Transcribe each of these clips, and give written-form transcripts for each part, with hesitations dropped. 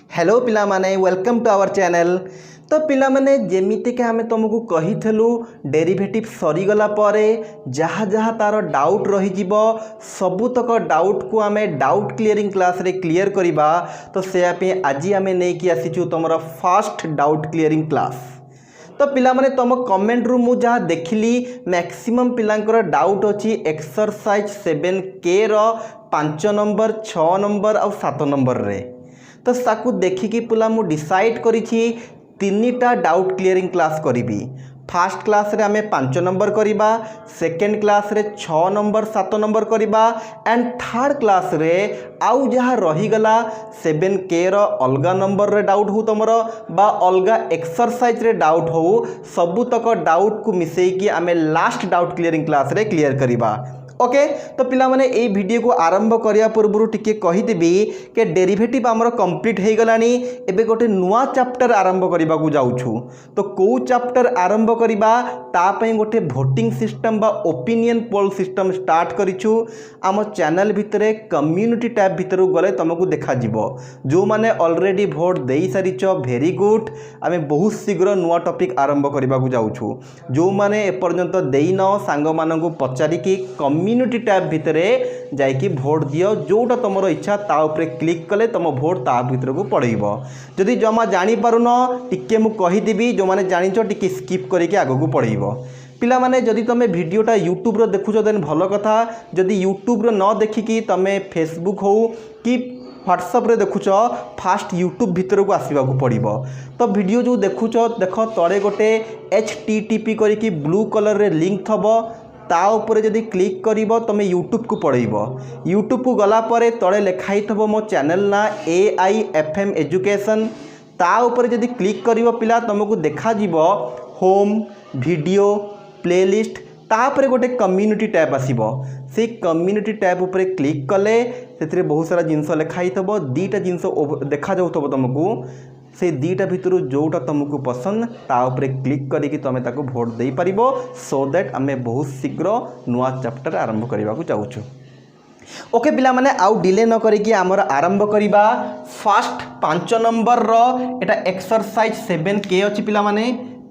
Hello पिला माने welcome to our channel. तो पिला माने जेमिति के हमें तुमको कहिथलु डेरिवेटिव सरीगला परे जहाँ जहाँ तार डाउट रही जीवो सबुतक डाउट को आमे डाउट क्लियरिंग क्लास रे क्लियर करिबा। तो से आज आमे नै कि आसीचु तुमरा फर्स्ट डाउट क्लियरिंग क्लास। तो पिला माने तुम कमेंट रु मु जहाँ देखिली मैक्सिमम पिलांकर डाउट अच्छी एक्सरसाइज 7K रो 5 नंबर 6 नंबर और 7 नंबर रे। तो साकु देखिकी पिला मु डिसाइड करिछि तीनटा डाउट क्लियरिंग क्लास करिबी। फास्ट क्लास रे आमे 5 नंबर करिबा, सेकेंड क्लास रे 6 नंबर 7 नंबर करिबा एंड थर्ड क्लास रे आउ जहाँ रहीगला 7K रो अलगा नंबर रे डाउट हो तुमर बा अलगा एक्सरसाइज रे डाउट हो सबुतक डाउट को मिसेई कि आमे लास्ट डाउट क्लियरिंग क्लास रे क्लियर करिबा। ओके तो पिला माने ए वीडियो को आरंभ करिया पूर्व टिके कहिदेबी के डेरिवेटिव आमर कंप्लीट हो गलानी। एबे गोटे नुआ चैप्टर आरंभ करबा को जाउछु। तो को चैप्टर आरंभ करिबा ता पई गोटे वोटिंग सिस्टम बा ओपिनियन पोल सिस्टम स्टार्ट करिछु। आम चैनल भितरे कम्युनिटी टैब भितर गले तुमको देखा जिवो जो माने ऑलरेडी वोट देई सारिचो भेरी गुड। आमे बहुत शीघ्र नुआ टॉपिक आरंभ करबा को जाउछु। जो माने ए पर्यंत देई न सांग माननकु पचारि कि कम्युनिटी टैब भितरे जाइकी भोट दियो जोटा तुम इच्छा ता उपरे क्लिक कले तुम भोट ता भितर को पड़ेबो। जदि जमा जानी पारुन टिके मु कहिदेबी जो माने जानिचो टिके स्किप करके आगो को पड़ेबो। पिला माने जदि तुम वीडियोटा यूट्यूब रो देखुछो देन भलो कथा। जदि यूट्यूब रो न देखिकी तुम फेसबुक हो कि व्हाट्सएप रे देखुछ फास्ट यूट्यूब भितर को आसवा को पड़ो। तो वीडियो जो देखुछ देख तले गोटे HTTP करके ब्लू कलर रे लिंक थबो ता उपरे जदि क्लिक करिवो तुम यूट्यूब को पड़ेबो। यूट्यूब को गला परे तले लिखाई थबो मो चैनल ना AIFM एजुकेशन। ता उपरे जदि क्लिक करिवो पिला तुमको देखा जीवो होम वीडियो प्लेलिस्ट तापर गोटे कम्युनिटी टैब आसीबो। से कम्युनिटी टैब उपरे क्लिक कले से बहुत सारा जिनस लिखाई थबो दीटा जिनस देखा जाउथबो तुमको से दीटा भितर जोटा तुमको पसंद ता उपरे क्लिक करके तुम ताको भोट दे पारिबो सो दैट आमे बहुत शीघ्र नुआ चैप्टर आरंभ करबा को चाहूछु। ओके पिला माने आउ डिले न करिकी आमर आरंभ करिबा फास्ट 5 नंबर रो एटा एक्सरसाइज 7K अछि पिला माने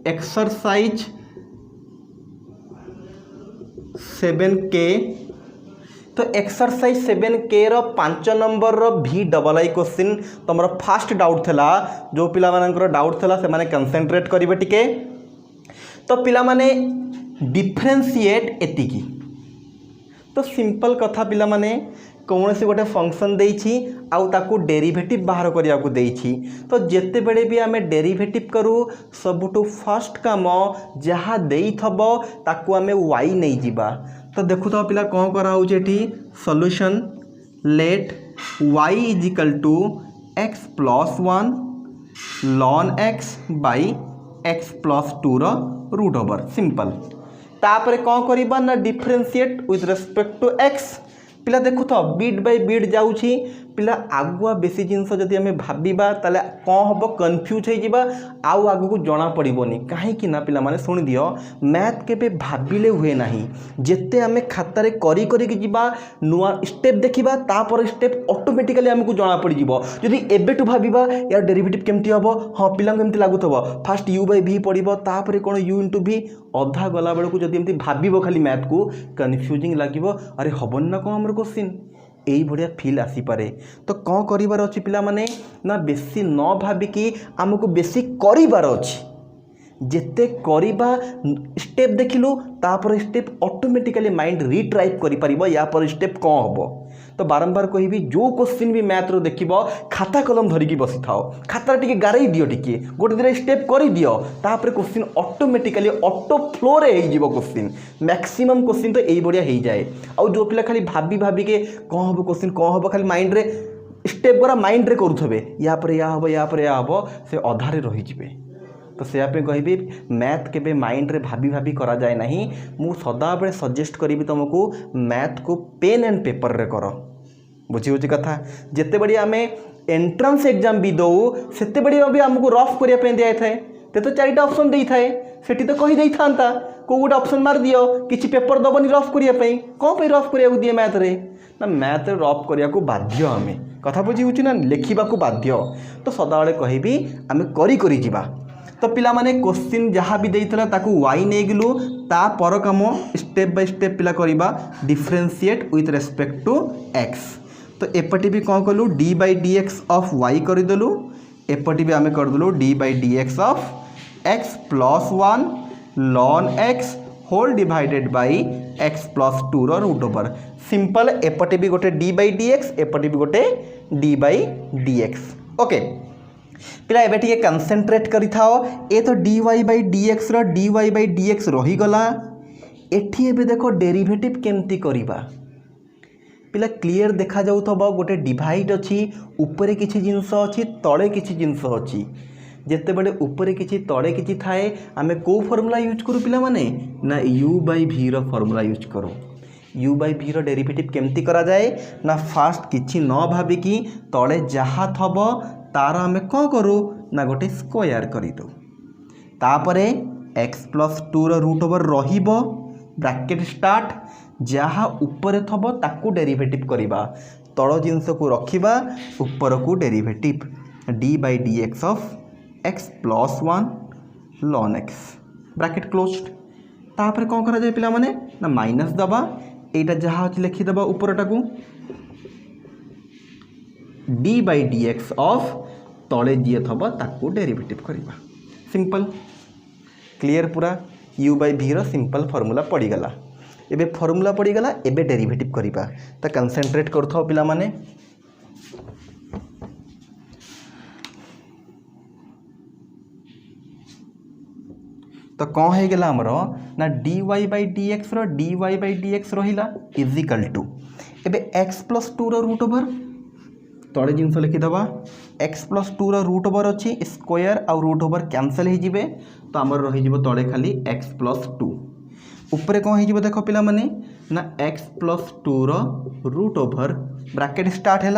एक्सरसाइज 7K। तो एक्सरसाइज 7K रो 5 नंबर रो VII क्वेश्चन तुम फास्ट डाउट थला जो पिला मानकर डाउट थला से माने कंसंट्रेट करिवे टिके। तो पिला माने डिफरेंशिएट एतिकी तो सिंपल कथा पिला माने कौन से गोटे फंक्शन देइछि आउ ताकू डेरिवेटिव बाहर करिया को देइछि। तो जेते बेले भी आमे डेरिवेटिव करू सबुटू फर्स्ट काम जहाँ देई थबो ताकू आमे y नै जिबा। तो देखु तो पिला कौन करा होउछ एठी solution let y is equal to x plus 1 ln x by x plus 2 रो रूट ओवर सिंपल। तापर कौन करिबा ना differentiate with respect to x। पिला देखु तो बीट बाय बीट जाउछि पिला आगुआ बेसी जिनस जदि आमे भाबिबा ताले कौन हबो कन्फ्यूज हो जिबा आउ आगु को जना पड़िबोनी। काहे कि ना पिला माने सुनि दियो मैथ केबे भाबिले हुए नाही जेते आमे खाता रे करी करी कि जिबा नुआ स्टेप देखिबा तापर स्टेप ऑटोमेटिकली हमकु जना पड़ि जिवो। जदि एबेटु भाबिबा यार डेरिवेटिव केमति हबो हां पिला केमति लागुथबो फास्ट u बाय v पड़िबो तापर कोन u इनटू v अधा गला बेल को जदि एमति भाबिबो खाली मैथ को कन्फ्यूजिंग लागिबो अरे हबन ना को हमर क्वेश्चन यही बढ़िया फिल आसी पारे। तो कौन करिवार अछि पिला माने ना बेसी न भाबिकी आमको बेसी करिवार अछि जेते करिबा स्टेप देखिलु तापर स्टेप ऑटोमेटिकली माइंड रिट्राइव करि परिबो या पर स्टेप कौन हबो। तो बारंबार कहबी जो क्वेश्चन भी मैथ रो देखिबो खाता कलम धरिकी बसी थाओ खाता टिके गारई दियो टिके गोटे दिन स्टेप करि दियो तापर क्वेश्चन ऑटोमेटिकली ऑटो फ्लो रे हे जिवो। क्वेश्चन मैक्सिमम क्वेश्चन तो एई बढ़िया हे जाए। आ जो पिला खाली भाबी भाबी के कौन हबो क्वेश्चन कौन हबो खाली माइंड रे स्टेप करा माइंड रे करूथबे या पर या हबो से अधारे रही जिवे। तो से आप कहबी मैथ के माइंड रे भाबी भाबी करा जाए नहीं। मु सदा बेले सजेस्ट करी तुमको मैथ को पेन एंड पेपर रे कर बुझी बुझी कथा। जिते बड़ी आमे एंट्रांस एग्जाम भी दो सेते बड़ी भी आमको रफ करिया पे दिया थाए ते तो 4टा ऑप्शन देई थाए सेठी तो कहि देई थांता को गोटे ऑप्शन मार दियो किछि पेपर दबनी रफ करिया पे कोन पे रफ करिया को दिए मैथ रे ना मैथ रे रफ करिया को बाध्य हमें कथा बुझी होची ना लिखा बाध्य तो सदाबले कहबी आम करी जीवा। तो पिला माने क्वेश्चन जहाँ भी देइतला ताकू y नै गलु ता पर काम स्टेप बाय स्टेप पिला करिबा differentiate with respect to x। तो एपटे भी कौन कलु d by d x of y करदेलु एपटे भी आम करदेलु d by d x of x plus 1 ln x whole divided by x plus 2 root over simple. एपटे भी गोटे डी बाई डी एक्स एपटे भी गोटे d by d x. Okay पिला एबे टिके कंसंट्रेट करि थाओ ए तो dy by dx row dy by dx रही गला एठी एबे देखो डेरिवेटिव केमती करिबा पिला क्लियर देखा जाउ थबो गोटे डिवाइड अछि ऊपर किछि जिंस अछि तळे किछि जिंस अछि जेते बडे ऊपर किछि तळे किछि थाए आमे को फार्मूला यूज करू पिला माने ना u बाई v रो फार्मूला यूज करू। u बाई v रो डेरिवेटिव केमती करा जाए ना फास्ट किछि न भाबी कि तळे जहा थबो तार आमे कौन करूँ ना गोटे स्क्वायर करदे तापरे x प्लस 2 रूट ओवर रहिबो ब्रैकेट स्टार्ट जहाँ ऊपर थबो ताकू डेरिवेटिव करिबा तଳ जिनस को रखिबा ऊपर को derivative d by d x of x plus 1 ln x bracket closed तापरे कौन करा जाए पिला माने ना माइनस दबा एटा जहाँ अछि लिखि दबा ऊपरटा को d by d x of तले जी थब ताकू डेरिवेटिव करवा सिंपल क्लियर पूरा u बाई v रो सिंपल फॉर्मूला पड़ीगला एबे फॉर्मूला पड़ीगला एबे डेरिवेटिव करवा तो कंसंट्रेट करथो पिला माने तो कौन है गला हमरो ना dy बाई डी एक्स रो dy बाई डी एक्स रहिला इजिकल टू एबे x प्लस 2 रो रूट ओवर तले जिनस लिखिदबा x प्लस 2 रूट ओवर अच्छी स्क्वायर आउ रूट ओवर कैंसल हो तो आमर रही तले खाली x प्लस 2 ऊपर कौन हो देख पिला माने ना x plus 2 root over bracket start है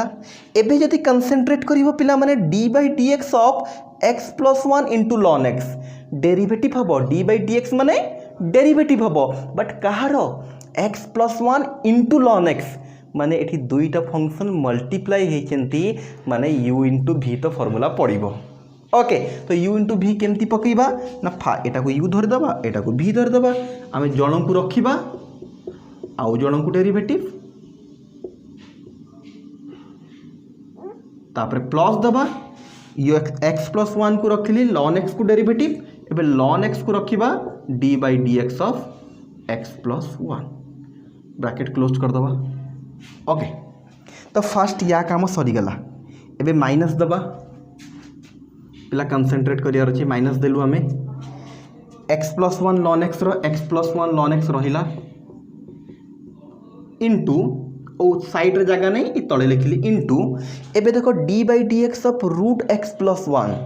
एबे जदि कंसंट्रेट करिवो पिला माने d by d x of x plus 1 into ln x derivative हम d बाई डी एक्स माने डेरिवेटिव हम बट कहार x plus 1 into ln x माने एठी दुईटा फंक्शन मल्टीप्लाई होती माने u इंटू v तो फॉर्मूला पड़ो। ओके तो u इंटू v केमती पकईबा ना एटा को u धरदेबा एटा को v धरदेबा आम जन को रखिबा आउ जन को डेरिवेटिव तापरे प्लस दबा x प्लस 1 को रखिली ln x को डेरिवेटिव एबे ln x को रखिबा d by d x of x plus 1 bracket close कर दबा। ओके तो फास्ट या काम सरीगला एबे माइनस दबा पिला कंसंट्रेट करियार अछि माइनस देलु हमें x प्लस 1 ln x रो x प्लस 1 ln x रहिला इनटू ओ साइड रे जगह नहीं इ तळे लिखली इनटू एबे देखो d by d x of root x plus 1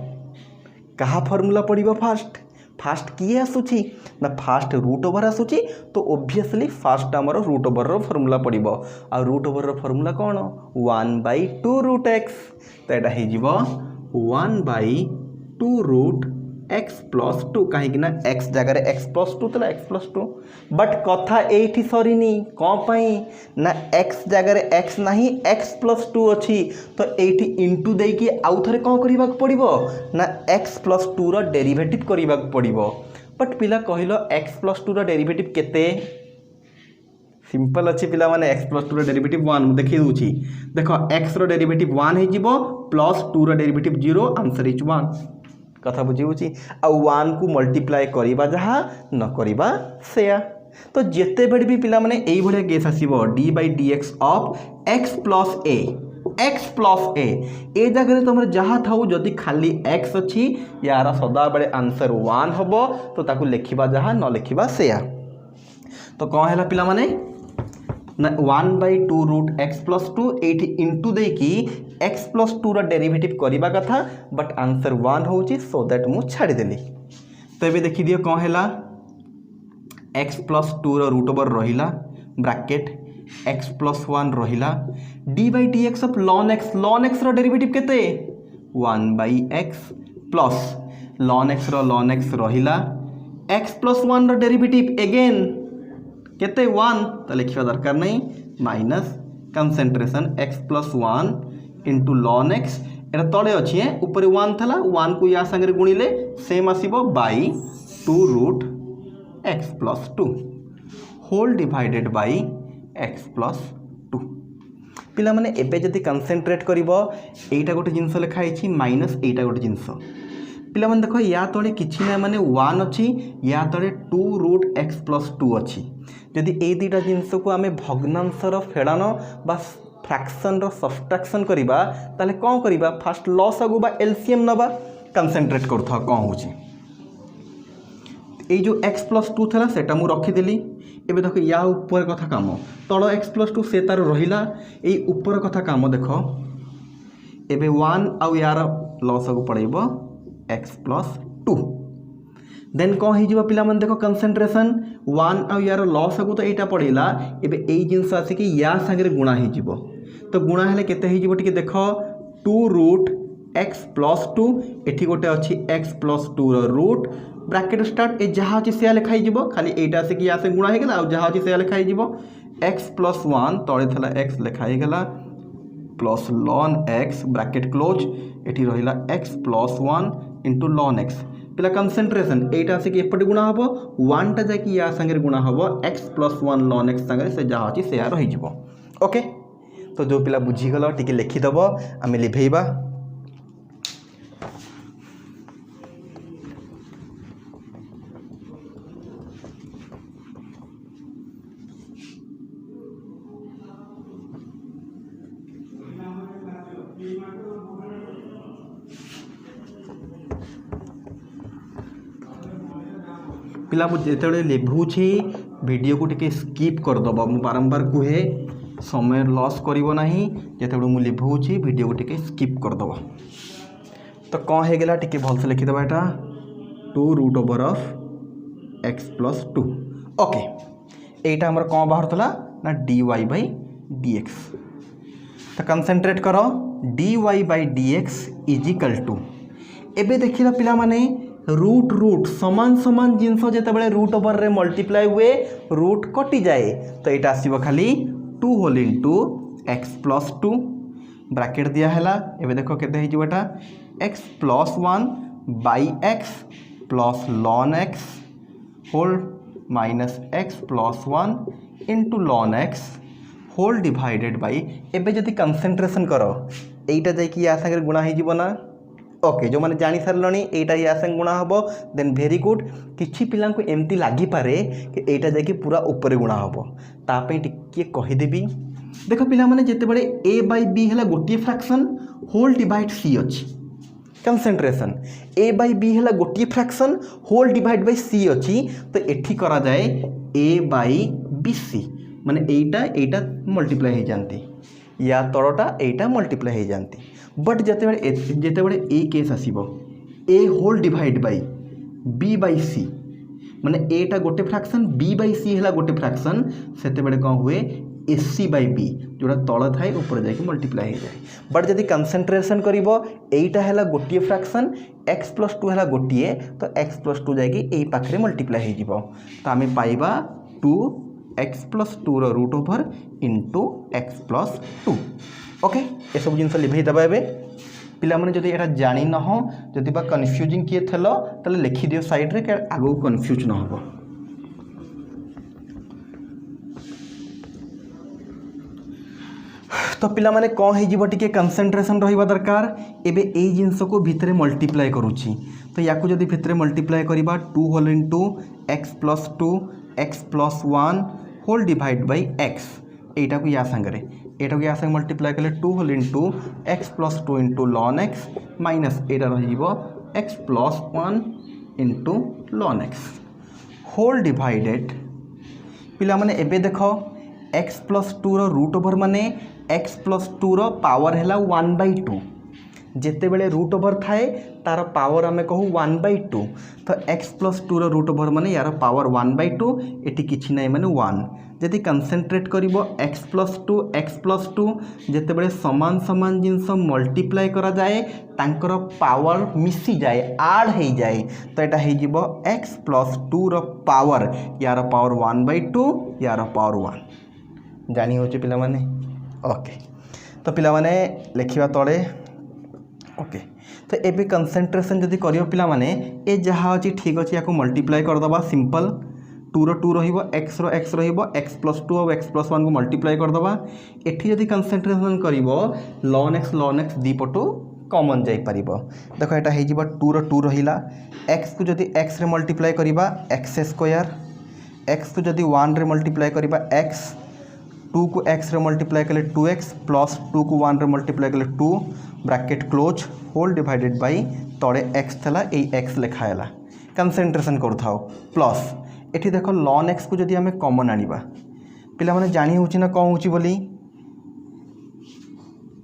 कहा फार्मूला पड़िबो फास्ट किए आसुची ना फास्ट रूट ओवर आसुची तो ओब्वियसली फास्ट आमर रूट ओवर रो फार्मूला पड़िबो आ रूट ओवर रो फार्मूला कौन 1 बाई 2 रूट x तो एटा हे जिवो 1 बाई 2 रूट x प्लस 2 कहीं ना x जगह x प्लस 2 तला x प्लस 2 बट कथा एठी सरीनी कौन पाई ना x जगह x नहीं x प्लस 2 अच्छी तो एठी इंटू दे कि आउ थरे कौन करबा पड़िबो ना x प्लस 2 रो डेरिवेटिव करबा पड़िबो बट पिला कहिलो x प्लस 2 रो डेरिवेटिव केते सिंपल अच्छी पिला माने x प्लस 2 रो डेरिवेटिव 1 देखि दूची देखो x रो डेरिवेटिव 1 हे जिवो प्लस 2 रो डेरिवेटिव 0 आंसर इज 1 कथा बुझी आ 1 को मल्टीप्लाई करिबा जहाँ न करिबा सेया तो जेते बेड भी पिला माने एई भले केस आसीबो d by d x of x plus a ए जगह तुम जहाँ थाउ जदि खाली x अच्छी यार सदा बड़े आंसर 1 हबो तो ताकू लिखिबा जहाँ न लिखिबा सेया तो कौन है पिला माने ना 1 बाई 2 रूट x प्लस 2 एठी इंटू दे कि x प्लस 2 रो डेरिवेटिव करबा कथा बट आंसर 1 होची सो दैट मु छाड़ी देली तो एबे देखि दियो कौन हैला x प्लस 2 रो रूट ओवर रहिला ब्रैकेट x प्लस 1 रहिला d by d x of ln x रो डेरिवेटिव केते 1 by x plus ln x रहिला x प्लस 1 रो डेरिवेटिव अगेन केते 1 तो लिखिबा दरकार नहीं minus concentration x plus 1 into ln x एटा तले अच्छी है ऊपर 1 था 1 को या संगे गुणिले सेम आसीबो by 2 root x plus 2 whole divided by x plus 2 पिला माने एबे जदि कंसेंट्रेट करिवो एटा गोटे जिंस लिखाई माइनस एटा गोटे जिंस पिला माने देखो या तले किछि ना माने 1 अच्छी या तले 2 रूट एक्स प्लस 2 अच्छी जदि ए दुटा जिंस को आमे भग्नांशर फेड़ान बा फ्रैक्शन रो सब्ट्रैक्शन करिबा ताले कोन करिबा फास्ट लॉस आगु बा एलसीएम नबा कंसेंट्रेट करथा कोन होची ए जो x प्लस 2 था सेटा मु रखी देली एबे देखो या ऊपर कथा काम तଳ x प्लस 2 से तार रहिला ए ऊपर कथा काम देखो एबे 1 आउ यार लॉस आगु पड़ेबो x प्लस 2 देन कौन हो पिला मन देखो कंसेंट्रेशन 1 आउ यार लॉस आगु तो एटा पड़ेला एबे ए जिंस आसी कि या संगे गुणा हो जिवो तो गुणा हेले केते हो जिवो टिके देखो 2 रूट x प्लस 2 एठी गोटे अच्छी x प्लस 2 रो रूट ब्रैकेट स्टार्ट ए जहाँ अच्छी से लिखाई जीवो खाली एटा से कि या से गुणा होगला आ जहाँ अच्छी से लिखाई जीवो x प्लस 1 तले थला x लिखाई गला plus lawn x bracket close एठी रहिला x plus 1 into lawn x पिला कंसेंट्रेशन एटा से कि एपटे गुणा हबो 1 टा जाकि या संगे गुणा हबो x प्लस 1 लॉन x संगे से जहाँ अच्छी से रही जीवो ओके तो जो पिला बुझी गलो टिके लिखि दबो आमे लिभेइबा पिला जिते लिभुची वीडियो को टिके स्किप करदब मु बारंबार कहे समय लॉस करिवो नाही जिते मु लिभुची वीडियो को टिके स्किप करदब तो कौन हो गला टिके भल से लिखिदबा एटा 2 root over of x plus 2 okay एटा हमर कौन बाहर थला ना dy बाई dx तो कंसेंट्रेट करो dy by dx is equal to एबे देखिला पिला माने रूट रूट समान समान जिनस जिते रूट ओवर रे मल्टीप्लाई हुए रूट कटि जाए तो यहाँ आसो खाली 2 whole into x plus 2 bracket दिया है एवं देख के x plus 1 by x plus ln x whole minus x plus 1 into ln x whole divided by एबे जदि कंसेंट्रेशन कर एटा जाकि या संगे गुणा हो ना ओके जो मैंने जानी सारे यहाँ या संग गुणा हम देन भेरी गुड किसी पिला एमती लगिपे कि यहाँ जाकि पूरा ऊपर गुणा हम तापाई टिके कहीदेवी देख पिला माने जिते बड़े ए बाई बी है गोटे फ्रैक्शन होल डिवाइड सी अच्छी कंसेंट्रेशन ए बाई बी है गोटे फ्रैक्शन होल डिवाइड बाई सी अच्छी तो एठी करा जाए ए बाई बी सी माने एटा मल्टीप्लाई हो जाती या तलटा एटा मल्टीप्लाई हो जाती बट जिते ए केस आसब a whole divide by b by c माने एटा गोटे फ्रैक्शन बी बाई सी है गोटे फ्रैक्शन से कौन हुए ए सी बाई बी जोड़ा तल थाए ऊपर जाके मल्टीप्लाई हो जाए बट जदि कंसेंट्रेशन करीटा है गोटे फ्रैक्शन एक्स प्लस 2 है गोटे तो एक्स प्लस 2 जाकि यही पाखे मल्टीप्लाई हो तो आम पाइबा 2 x plus 2 root over into x plus 2 okay ये सब जिन लिभेदेबा ए पिला माने जदि एटा जानि न हो जदि बा कन्फ्यूजिंग किए थलो तले लिखि दियो साइड रे के आगो कन्फ्यूज न हो तो पिला माने कौन हो जीवो टिके कंसेंट्रेशन रहिबा दरकार एबे ए जिंस को भितरे मल्टीप्लाई करूची तो याकू जदि भितरे मल्टीप्लाई करिबा 2 whole into x plus 2 x plus 1 whole divide by x एटा को या संगे एटा को या संगे मल्टीप्लाई कले 2 whole into x plus 2 into ln x minus एटा रहिबो x plus 1 into ln x whole divided पिला माने एबे देखो एक्स प्लस 2 रूट ओवर माने एक्स प्लस 2 पावर है 1/2 जिते बड़े रूट ओवर थाए तार पावर आम कहू 1/2 तो एक्स प्लस 2 रूट ओवर माने यार पावर 1/2 एटी किछि ना माने 1 जदि कंसेंट्रेट करिवो एक्स प्लस 2 जिते बड़े समान समान जिनस मल्टीप्लाई करा जाए तांकर पावर मिसी जाए आड हो जाए तो यहाँ हो एक्स प्लस 2 पावर यार पावर 1/2 यार पावर 1 जानी हो पिला माने ओके तो पिला माने लिखिबा तळे ओके। तो एबे कंसंट्रेशन जदि करियो पिला माने ए जहाँ अच्छी ठीक अच्छे या मल्टीप्लाई करदबा सिंपल 2 रो 2 रहिबो x रो x रहिबो x प्लस 2 और x प्लस 1 को मल्टीप्लाई करदबा। एठी जदि कंसंट्रेशन करिवो ln x दीपटू कॉमन जाई परिबो। देखो एटा हे जिवो 2 रो 2 रहिला x को जदि x रे मल्टीप्लाई करिबा x स्क्वायर x को जदि 1 रे मल्टीप्लाई करिबा x 2 को x रे मल्टीप्लाई कले 2x प्लस 2 को 1 रे मल्टीप्लाई कले 2 bracket close whole divided by तळे x थला ए x लिखायला कंसंट्रेशन करथाओ प्लस एठी देखो ln x को जदि हमें कॉमन आनिबा पिला माने जानि होची ना कोन होची बोली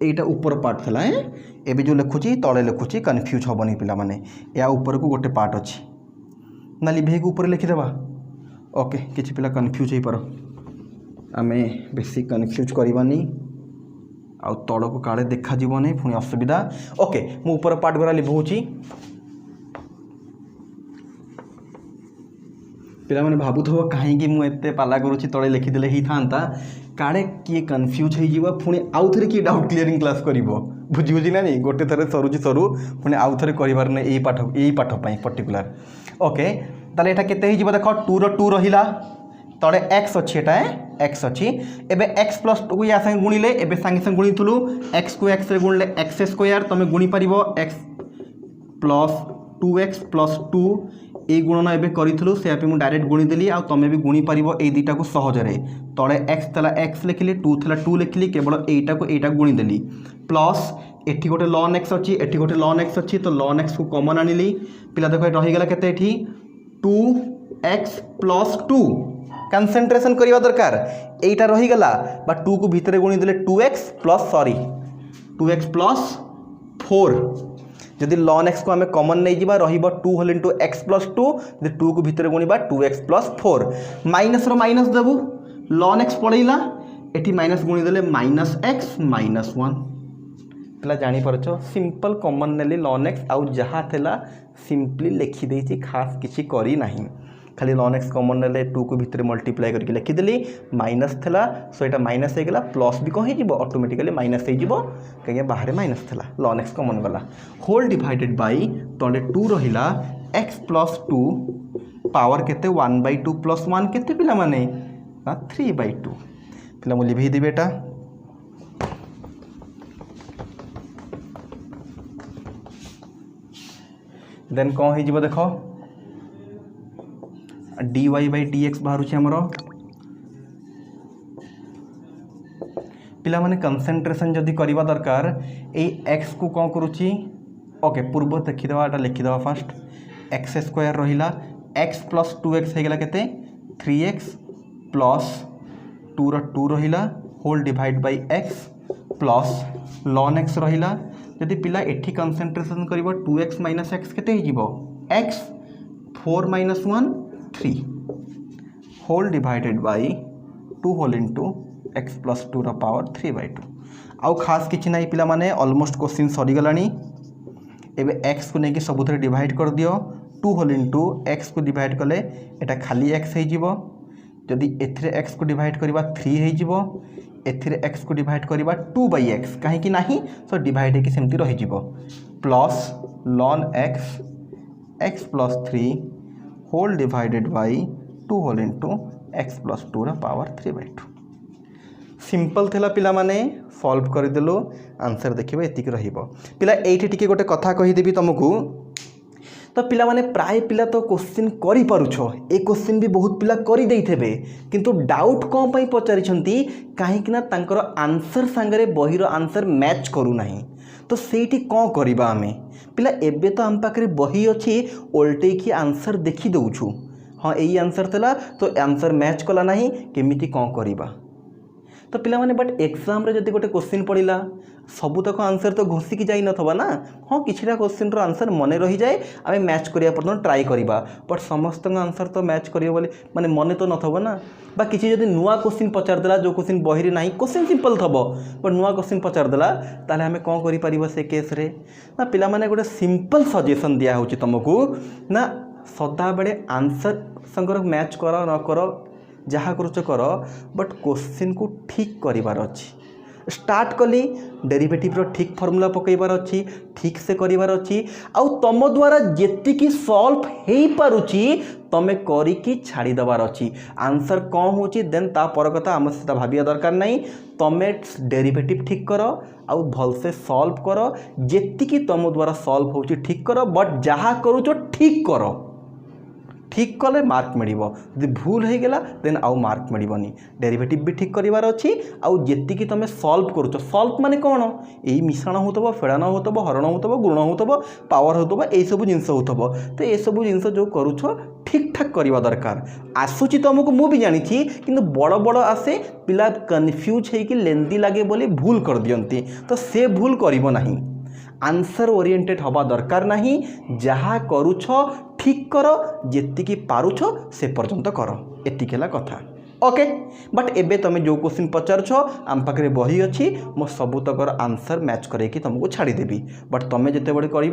एटा ऊपर पार्ट थला एबे जो लिखुची तळे लिखुची कन्फ्यूज होबनी पिला माने या ऊपर को गोटे पार्ट अछि ना लिभे को ऊपर लिखि देबा ओके। किछि पिला कन्फ्यूज हे पारो आमे बेसी कन्फ्यूज करबानी आ तळ को काळे देखा जीवनी पुनी असुविधा ओके। मु ऊपर पार्ट गुरा लिभौची पिला माने भाबुथबो काहे कि मु एते पाला करूची तळे लिखि देले ही थांता काळे किए कन्फ्यूज हे जीवा पुनी आउ थरे की डाउट क्लियरिंग क्लास करिवो बुझी बुझी ना नहीं गोटे थरे सरुची सरू पुनी आउ थरे करिवार ने एई पाठ पई पर्टिकुलर ओके। ताले एटा केते हे जीवा देखो 2 रो 2 रहिला तळे x अछि एटा x अछि एबे x प्लस 2 को या संगे गुणिले एबे संगे संगे गुणितुलु x को x रे गुणले x स्क्वायर तमे गुणी परिबो x प्लस 2x प्लस 2 ए गुणन एबे करिथुलु से आपे मु डायरेक्ट गुणी देली आ तमे भी गुणी परिबो ए दीटा को सहजरे तळे x तला x लिखिली 2 थला 2 लिखिली केवल एटा गुणी देली प्लस एठी गोटे ln x अछि एठी गोटे ln x अछि तो ln x को कॉमन आनिली पिला देखो ए रहि गेला केते एठी 2x प्लस 2 कंसंट्रेशन करिवा दरकार एटा रहि गेला बा 2 को भीतर गुणी देले 2x प्लस 4 जदि ln x को हमें कॉमन नहीं जीवा रहिबो 2 होल इनटू x प्लस 2 जदि 2 को भीतर गुणीबा 2x प्लस 4 माइनस रो माइनस देबू ln x पड़ैला एठी माइनस गुणी देले माइनस x माइनस 1 पला जानि परछो सिंपल कॉमन नेली ln x आउ जहा थेला सिंपली लिखि देछि खास किछि करी नाही खाली ln x कॉमन नेले 2 को भीतर मल्टीप्लाई करके लिखि देली माइनस थेला सो एटा माइनस हे गेला प्लस भी कहि जिवो ऑटोमेटिकली माइनस हे जिवो कहे बाहर माइनस थेला ln x कॉमन गला होल डिवाइडेड बाय तले 2 रहिला x प्लस 2 पावर केते 1/2 प्लस 1 केते पिला माने 3/2 पिला मु लिभि दिबे एटा देन कौन हो जिवो देखो dy बाय dx बाहर हमर पिला माने कंसंट्रेशन जदि करवा दरकार ए x को कौन करूची ओके पूर्व देखिदेवा एटा लिखिदेवा फास्ट x स्क्वायर रहिला x प्लस 2x हे गेला केते 3x प्लस 2 रो 2 रहिला whole divide by x plus ln x रहिला जदि पिला एठी कंसंट्रेशन करिवो 2x माइनस x केते हे जिवो x 4 minus 1 3 whole divided by 2 whole into x plus 2 रो पावर 3/2 आउ खास किछि नाही पिला माने ऑलमोस्ट क्वेश्चन सरी गलानी एबे x को नेकी सबुथरे डिवाइड कर दियो 2 होल इनटू x को डिवाइड कले एटा खाली x हे जिवो जदि एथिरे x को डिवाइड करिबा 3 हे जिवो एथिरे x को डिवाइड करिबा 2/x काहे कि नाही सो डिवाइड हे कि सेमति रहि जिवो plus ln x plus 3 whole divided by 2 whole into x plus 2 रा पावर 3/2 सिंपल थेला पिला माने सॉल्व कर देलो आंसर देखिबा एतिक रहिबो पिला एठी टिके गोटे कथा कहि देबी तुमको तो पिला माने प्राय पिला तो क्वेश्चन करि पारुछो ए क्वेश्चन भी बहुत पिला करि देइथेबे किंतु डाउट कोन पई पचारि छंती काहे कि ना तांकर आंसर संगरे बहिरो आंसर मैच करू नाही तो सेठी कोन करिबा हमें पिला एबे तो हम पाखरे बही अछि ओल्टे की आंसर देखि दउछु हां एई आंसर थला तो आंसर मैच कला नाही केमिति कोन करिबा तो पिला माने बट एग्जाम रे जदि गोटे क्वेश्चन पड़िला सबु तक आंसर तो घोषिकी जाई नथबा ना हाँ किछिटा क्वेश्चन रो आंसर मने रही जाए आमे मैच करिया पर्यंत ट्राई करिबा बट समस्त आंसर तो मैच करियो बोले माने मने तो नथबा ना बा किछि जदि नुआ क्वेश्चन पचार देला जो क्वेश्चन बही रे नाही क्वेश्चन सिंपल थबो बट नुआ क्वेश्चन पचार देला ताले हमें कोन करि परिबो से केस रे ना पिला माने गोटे सिंपल सजेशन दिया होची तुमको ना सदा बेले आंसर संगर मैच करो न करो जहाँ करुच कर बट क्वेश्चन को ठीक करिवार अछि स्टार्ट कली डेरिवेटिव ठीक फॉर्मूला पकईबार अच्छी ठीक से करार अच्छी आउ तुम द्वारा जेतिकी सॉल्व हो पारुची तमें करिकी छाड़ी दबार अच्छी आंसर कौन हो देन ता पर कथा आम से भाविया दरकार नहीं तमें डेरिवेटिव ठीक कर आउ भलसे सॉल्व कर जेतिकी तुम द्वारा सॉल्व हो ठीक कर बट जहाँ करूच ठीक कर ठीक कले मार्क मिलिबो यदि भूल हो गला देन आउ मार्क मिलिबनी डेरिवेटिव भी ठीक करिवार अच्छी आउ जेतिकी तुम सॉल्व करूच सॉल्व माने कौन यही मिश्रण होतबो फेड़ान होतबो हरण होतबो गुण होतबो पावर होतबो एई सब जिंस होतबो तो ये सब जिंस जो करूछ ठीक ठाक करवा दरकार आसूची तुमको मु भी जानी किंतु बड़ बड़ आसे पिला कन्फ्यूज है कि लेंदी लगे बोली भूल कर दियंती तो से भूल करिवो नहीं आंसर ओरिएंटेड हवा दरकार नहीं जहाँ करूछ ठीक कर जेतिकी पारुछ से पर्यंत कर एतिक कथा ओके बट एबे तुम जो क्वेश्चन पचारुछ आम पाखे बही अच्छी मो सबुतकर आंसर मैच करके तुमको छाड़देवी बट तुम जिते बड़े कर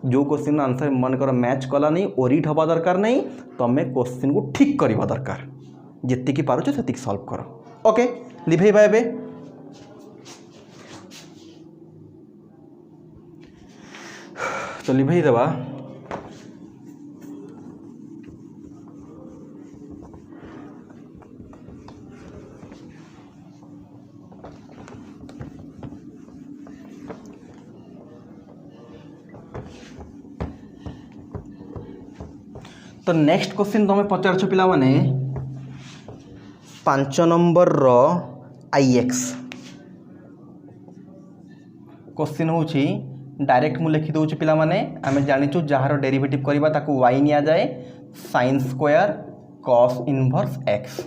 जो क्वेश्चन आंसर मन कर मैच कला नहीं ओरिट हवा दरकार नहीं तुम क्वेश्चन को ठीक करवा दरकार जेतिकी पारुछ सेतिक सॉल्व कर ओके लिभेबा एबे तो लिभेई देवा तो नेक्स्ट क्वेश्चन तुम पचार पिला माने 5 नंबर रो IX क्वेश्चन होची डायरेक्ट मु लिखि दूँ पिला माने आमे जानिचु जार डेरिवेटिव करबा ताकू y निया जाए sin square cos inverse x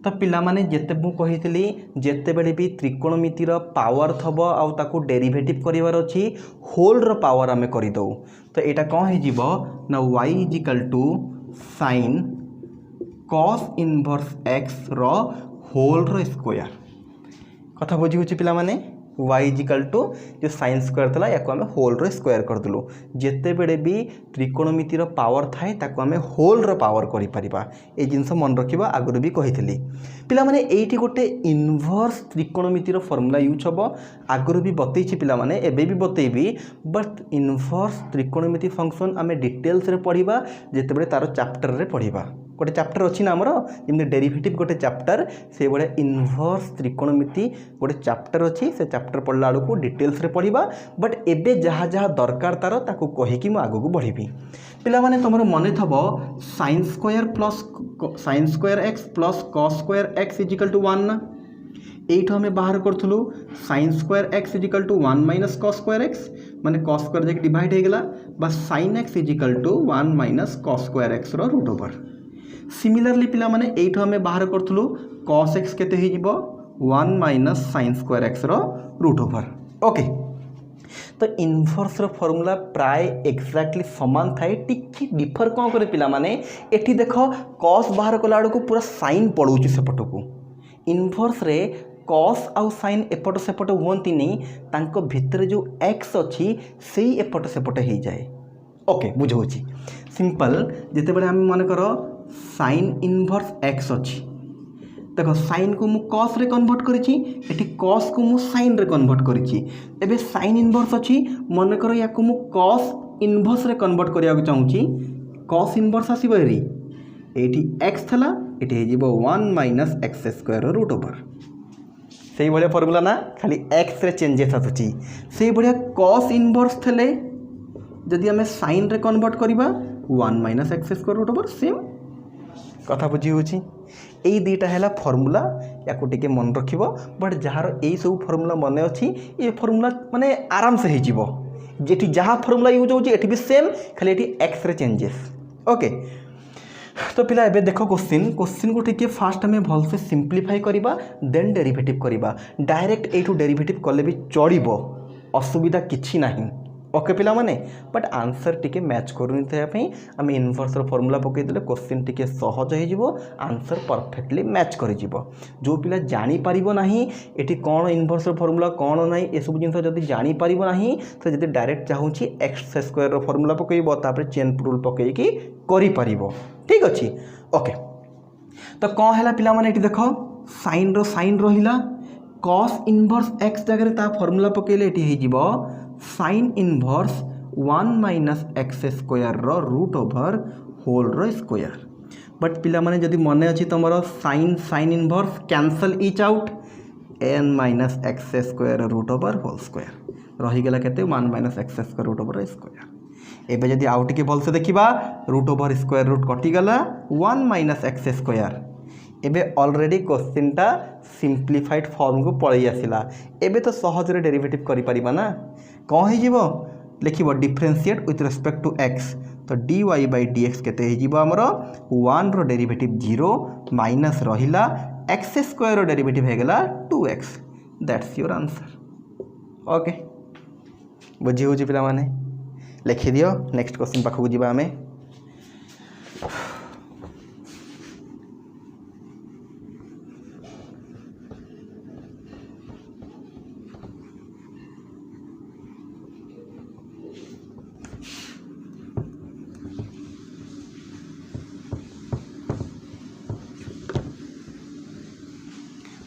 तो पिला माने जेते मु कहितली जेते बेले भी त्रिकोणमितिर पावर थबो आउ ताकू डेरिवेटिव करिवार अछि होल रो पावर आमे करि दउ तो एटा कोन हे जिवो ना y sin cos inverse x रो होल रो स्क्वायर कथा बुझी होछि पिला माने y जो साइन स्क्वायर था या आम होल रो स्क्वायर करदेलु जिते बड़े भी त्रिकोणमितिर पावर थाए ताको आम होल रो पावर करिपरिबा ए जिनस मन रखिबा आगुरी भी कहितली पिला माने एठी गोटे इनवर्स त्रिकोणमितिर फॉर्मूला यूज हबो आगुरी भी बतैछि पिला माने एबे भी बतैबी बट इनवर्स त्रिकोणमिति फंक्शन आम डिटेल्स रे पढ़िबा जेते बड़े तार चैप्टर रे पढ़िबा गोटे चैप्टर अच्छी ना आमर जमी डेरिवेटिव गोटे चैप्टर से भाया इनवर्स त्रिकोणमिति गोटे चैप्टर अच्छी से चैप्टर पढ़ला बेलू डिटेल्स रे पढ़िबा बट एबे जहाँ जहाँ दरकार तार ताकू कहीकि मु आगू बढ़ी पिला माने तुमर मन थबो sin square x plus cos square x equal to 1 ना एठो हमें बाहर करथुलु sin square x equal to 1 minus cos square x माने cos स्क्वायर जे डिवाइड हो गला बस sin x equal to 1 minus cos square x रो रूट ओवर सिमिलरली पिला माने एठो हमें बाहर करथुलु cos x केते हे जिवो 1 माइनस sin स्क्वायर x रो रूट ओवर ओके तो इनवर्स रो फार्मूला प्राय एक्जाक्टली समान थाए टिकी डिफर कौन करे पिला माने एठी देखो cos बाहर कला को पूरा sin पड़ोची सेपटको इनवर्स रे cos आउ sin एपट सेपट हुंती नहीं तांको भितर जो x अच्छी से एपट सेपट हो जाए ओके बुझौची सिंपल जिते बड़े हम मन करो sin इनवर्स x अच्छी देखो sin को मु cos रे कन्वर्ट करिछि एठी cos को मु sin रे कन्वर्ट करिछि एबे sin इनवर्स अछि मन करो या को मु cos इनवर्स रे कन्वर्ट करिया को चाहूछि cos इनवर्स आसीबो एरी एठी x थला एठी हे जिवो 1 minus x square root over सेही बलिया फार्मूला ना खाली x रे चेंजेस आछी सेही बलिया cos इनवर्स थले जदि हमें sin रे कन्वर्ट करिबा 1 minus x square root over same कथा बुझी होछि एई दुईटा है फर्मूला या टिके मन रखिबो बट जार यही सब फर्मूला मन अच्छी ये फर्मूला माने आराम से हो जेठी जहाँ फर्मूला यूज होची एठी भी सेम खाली एठी एक्स रे चेंजेस ओके तो पिला एबे देखो क्वेश्चन को टिके फास्ट हमें भल से सिंप्लीफाई करिबा देन डेरिवेटिव करिबा डायरेक्ट एठू डेरिवेटिव कले भी चढ़िबो असुविधा किछि नाही ओके पिला माने बट आंसर टिके मैच करूनी थाई आम इनवर्स फॉर्मूला पकई देले क्वेश्चन टिके सहज हो आंसर परफेक्टली मैच कर जो पिला जानी परिबो नाही एटी कौन इनवर्स फॉर्मूला कौन ना ये सब जिन जब जानी परिबो नाही तो जब डायरेक्ट चाहूँगी एक्स स्क्वायर फॉर्मूला पकईब तापर चेन रूल पकईकी करि परिबो ठीक अच्छे ओके तो कौन है पिला माने एटी देखो साइन रो साइन रहिला cos इनवर्स x जगह ता फॉर्मूला पकेले एटी हे जीवो sin inverse 1 minus x square रो रूट ओवर होल रो स्क्वायर। बट पिला माने जदि मने अछि तमरो sin inverse cancel each out n minus x square root over whole square रही गला केते 1 minus x square root over square. एबे जदि आउट के भल से देखिबा रूट ओवर स्क्वायर रूट कटि गला 1 माइनस एक्स स्क्वायर। एबे ऑलरेडी क्वेश्चन टा सिंप्लीफाइड फॉर्म को पळै आसिला। एबे तो सहज रे डेरिवेटिव करि परिबा ना कोन हे जीवो लिखिबो differentiate with respect to x तो dy बाय dx केते हे जीवो हमरो 1 रो डेरिवेटिव 0 माइनस रहिला x स्क्वायर रो डेरिवेटिव हे गेला 2x that's your answer. Okay बुझी हो जी पिला माने लिखि दियो। नेक्स्ट क्वेश्चन पाखु जीवा हमें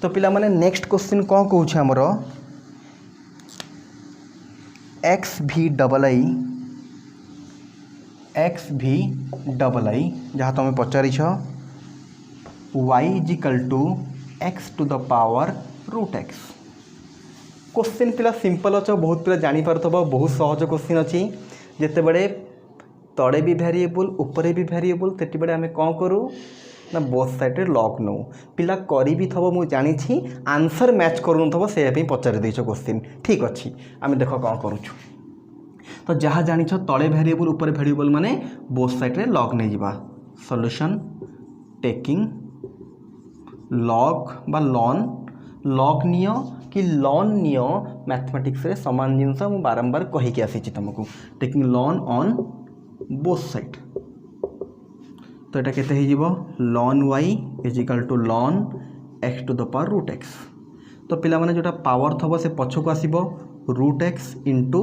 तो पिला माने नेक्स्ट क्वेश्चन कौन कहूँ आमर एक्स भी डबल आई जहाँ तुम पचारि y is equal to x to the power root x. Question पिला सिंपल अच्छे बहुत पिला जानी पारथबो बहुत सहज क्वेश्चन अच्छी जिते बड़े तड़े भी वेरिएबल ऊपर भी वेरिएबल सेटी बड़े आमे कौन करूँ ना बोथ साइड लॉक नौ पिला करी भी थबो मु जानी आंसर मैच करूँ थबो से पचारि देछ क्वेश्चन ठीक अच्छी आम देख कौन करूँ तो जहाँ जानी तले वेरिएबल ऊपर वेरिएबल माने बोथ साइड लॉक नहीं जावा सॉल्यूशन टेकिंग लॉग बा लॉग नियो कि लॉन नियो मैथमेटिक्स रे समान जिनस मु बारंबार कहीकि आसी तुमको taking ln on both side तो यहाँ के ln y is equal to ln x to the power root x. तो पिला माने जोटा पावर थबो से पछको आसीबो root x into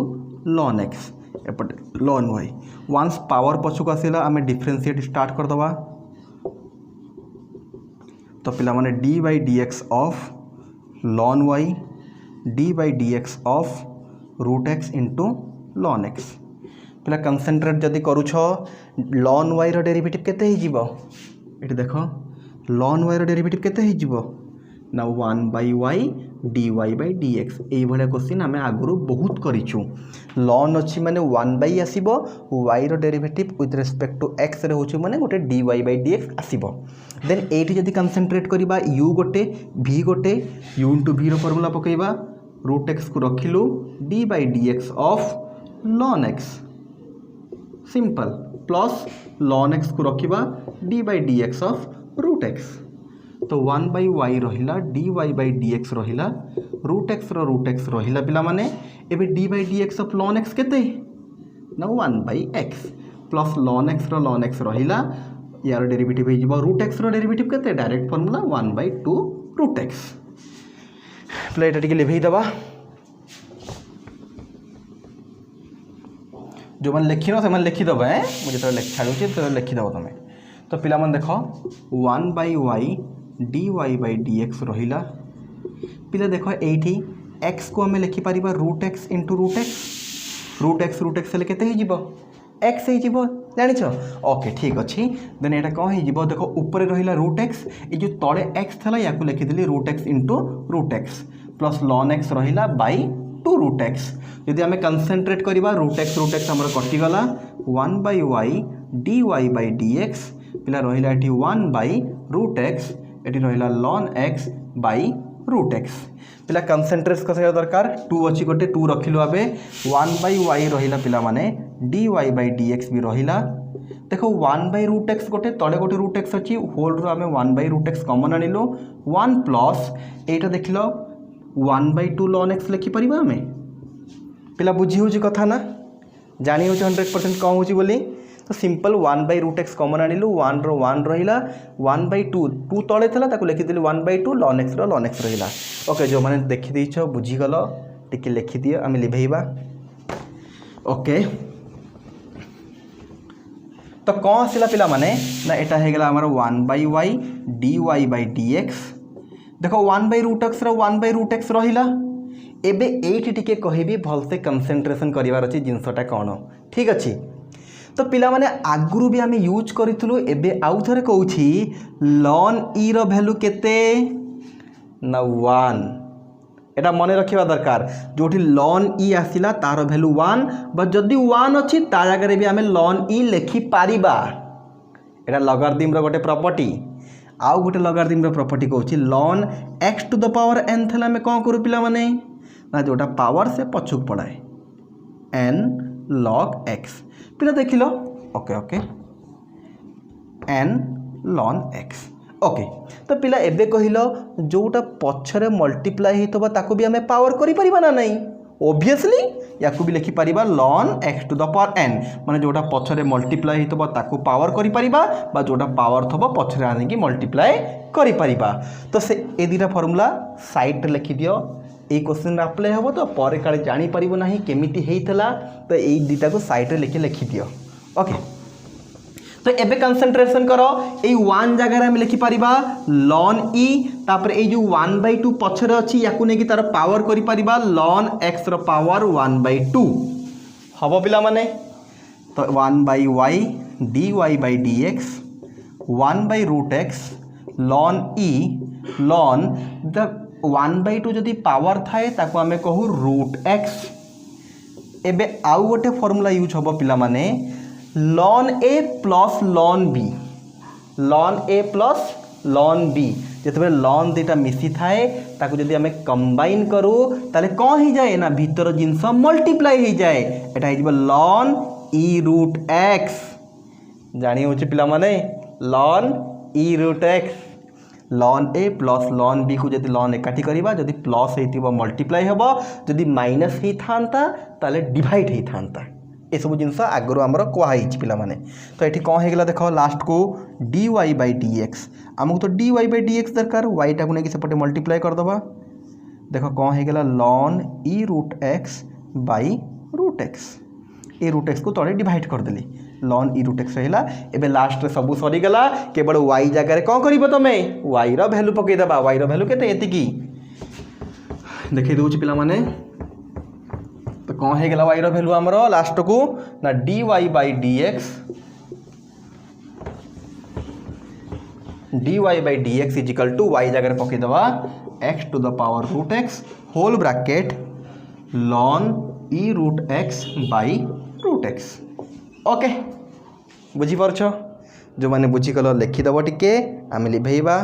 ln x एपटे लॉन वाई वंस पावर पछको आसिला आमे डिफरेंशिएट स्टार्ट कर दवा। तो पिला माने d by d x of ln y d by d x of root x into ln x. पिला कंसेंट्रेट जदि करूछ लॉन वाई रो डेरिवेटिव केते ही जीवो एटी देखो लॉन वाई रो डेरिवेटिव केते ही जीवो ना 1 by y d y by d x यही भाया क्वेश्चन आम आगु बहुत करूँ। लॉन अच्छी माने 1 बाई आसो वाई रो derivative with respect to x रे होची माने गोटे d y by d x आसो। देन एटी जदि कंसेंट्रेट करवा यू गोटे यू इंटू भी रो फॉर्मूला पकेबा रूट एक्स को रखिलु d by d x of ln x simple plus ln x को रखिबा d by d x of root x. तो 1 बाई वाई रहिला d y by d x रहिला root x रहिला पिला माने एबे d by d x of ln x केते ना 1 by x plus ln x रहिला यार डेरिवेटिव हो जिवो रूट एक्स रो डेरिवेटिव केते direct formula 1 by 2 root x. पिला एटा टिके लिखि दबा जो मैंने लिखिन से लिखिदेव मुझे जो छाड़ूँ तो लिखिदेव तुम। तो पिला मन देख 1 by y d y by d x रहिला पिला देख ये एक्स को आम लिखिपर root x into root x हेल्ले केते एक्स हो जानिछ ओके ठीक अच्छे। देन यहाँ कौन हो देख ऊपर रहा रूट एक्स ये जो तले एक्स था या लिखिदेली root x into root x plus ln x रहा बाई 2 रूट एक्स। यदि आम कंसेंट्रेट करवा रूट एक्स आमर कटिगला 1 by y d y by d x पिला रहा ये 1 बाई रूट एक्स ये रहा ln x by root x. पिला कंसेंट्रेट कर दरकार 2 अच्छी गोटे 2 रखिलु आबे 1 बाई वाई रहा पिला माने d y by d x भी रहा देखो 1 बाई रूट एक्स गोटे तले गोटे रूट एक्स अच्छी होल रो आम 1 बाई रूट एक्स कमन आनिलु 1 प्लस एटा देख लो 1 बाई 2 लॉन एक्स लिखिपर आम पिला बुझी हो कथा ना जानी हो 100% कौन हो बोली। तो simple 1 by root x common आनिलु 1 रो 1 रहा 1 बाई 2 तले था लिखिदेली 1 बाई 2 लॉन एक्स रहा। ओके जो मैंने देखीदेच बुझीगल टिके लिखिदिए आम लिभेबा ओके। तो कौन आसला पिला माने ना यहाँ होगा आमर 1 by y d y by d x देखो 1/√x 1/√x रहिला। एबे एठी टिके कहबी भलसे कंसंट्रेशन करिवार अछि जिंसटा कोन ठीक अछि। तो पिला माने आगुरु भी आम यूज करूँ एबे आउ थरे कहूछि ln e रो वैल्यू केते ना 1। एटा मने रखिबा दरकार जोठी ln e आसिला तार वैल्यू 1 बट जदि 1 अछि ता जगह भी आम ln e लिखि पारिबा। एटा लॉगरिथम रो गोटे प्रॉपर्टी। आउ गोटे लॉगरिथम रो प्रॉपर्टी कहूछि ln x to the power n थला में कोन करू पिला माने ना जोटा पावर से पछुक पड़ाए n log x पिला देखिलो okay okay n ln x okay. तो पिला एबे कहिलो जोटा पछरे मल्टीप्लाई हेतबा ताको भी हमें पावर करि परिबा ना नहीं ऑब्वियसली याकू भी लिखि परिबा ln x to the power n माने जोटा पछरे मल्टीप्लाई हेतबा ताको पावर करि परिबा बा जोटा पावर थबो पछरे आने की मल्टीप्लाई करि परिबा। तो से ए दिटा फार्मूला साइड रे लिखि दियो ए क्वेश्चन अप्लाई हम तो पर काले जानी परिबो नाही केमिति हेइतला तो ए दिटा को साइड रे लिखि दियो ओके। तो एबे कंसंट्रेशन करो ए 1 जगह हम लिखि परिबा ln e तापर ए जो 1/2 पछरे अछि याकू ने की तार पावर करि परिबा ln x रो पावर 1/2 हबो पिला माने। तो 1/y dy/dx 1/√x ln e ln the 1/2 जदि पावर थाए ताको आमे कहू √x। एबे आउ गोटे फॉर्मूला यूज हबो पिला माने ln a plus ln b ln a plus ln b जेतबे ln दिटा मिसी थाए ताको जदि आमे कंबाइन करू ताले कोन ही जाए ना भीतर जिंस मल्टीप्लाई ही जाए एटा हिजबो ln e√x जानी होची पिला माने ln e√x ln a plus ln b को जदि ln एकाठी करिबा जदि प्लस हेतिबो मल्टीप्लाई हेबो जदि माइनस ही थांता ताले डिवाइड ही थांता ए सब जिनस आगरो हमर कोहाई पिला माने। तो एठी कोन हे गेला देखो लास्ट को dy/dx हमको तो dy/dx दरकार y टा को ने कि सेपटे मल्टीप्लाई कर दबा देखो कोन हे गेला ln e√x /√x ए √x को तळे डिवाइड कर देली ln e√x रहिला। एबे लास्ट रे सब सरी गेला केवल y जगह रे कोन करिवो तमे y रो वैल्यू पके दबा y रो वैल्यू केते एति की देखै दोछ पिला माने। तो कौन है गला y रो वैल्यू हमरो लास्ट को ना dy/dx is equal to y जगह पके दबा x to the power √x whole bracket ln e√x /√x okay बुझी परछ जो माने बुझी गलो लिखि दबो टिके आमे लिभेइबा।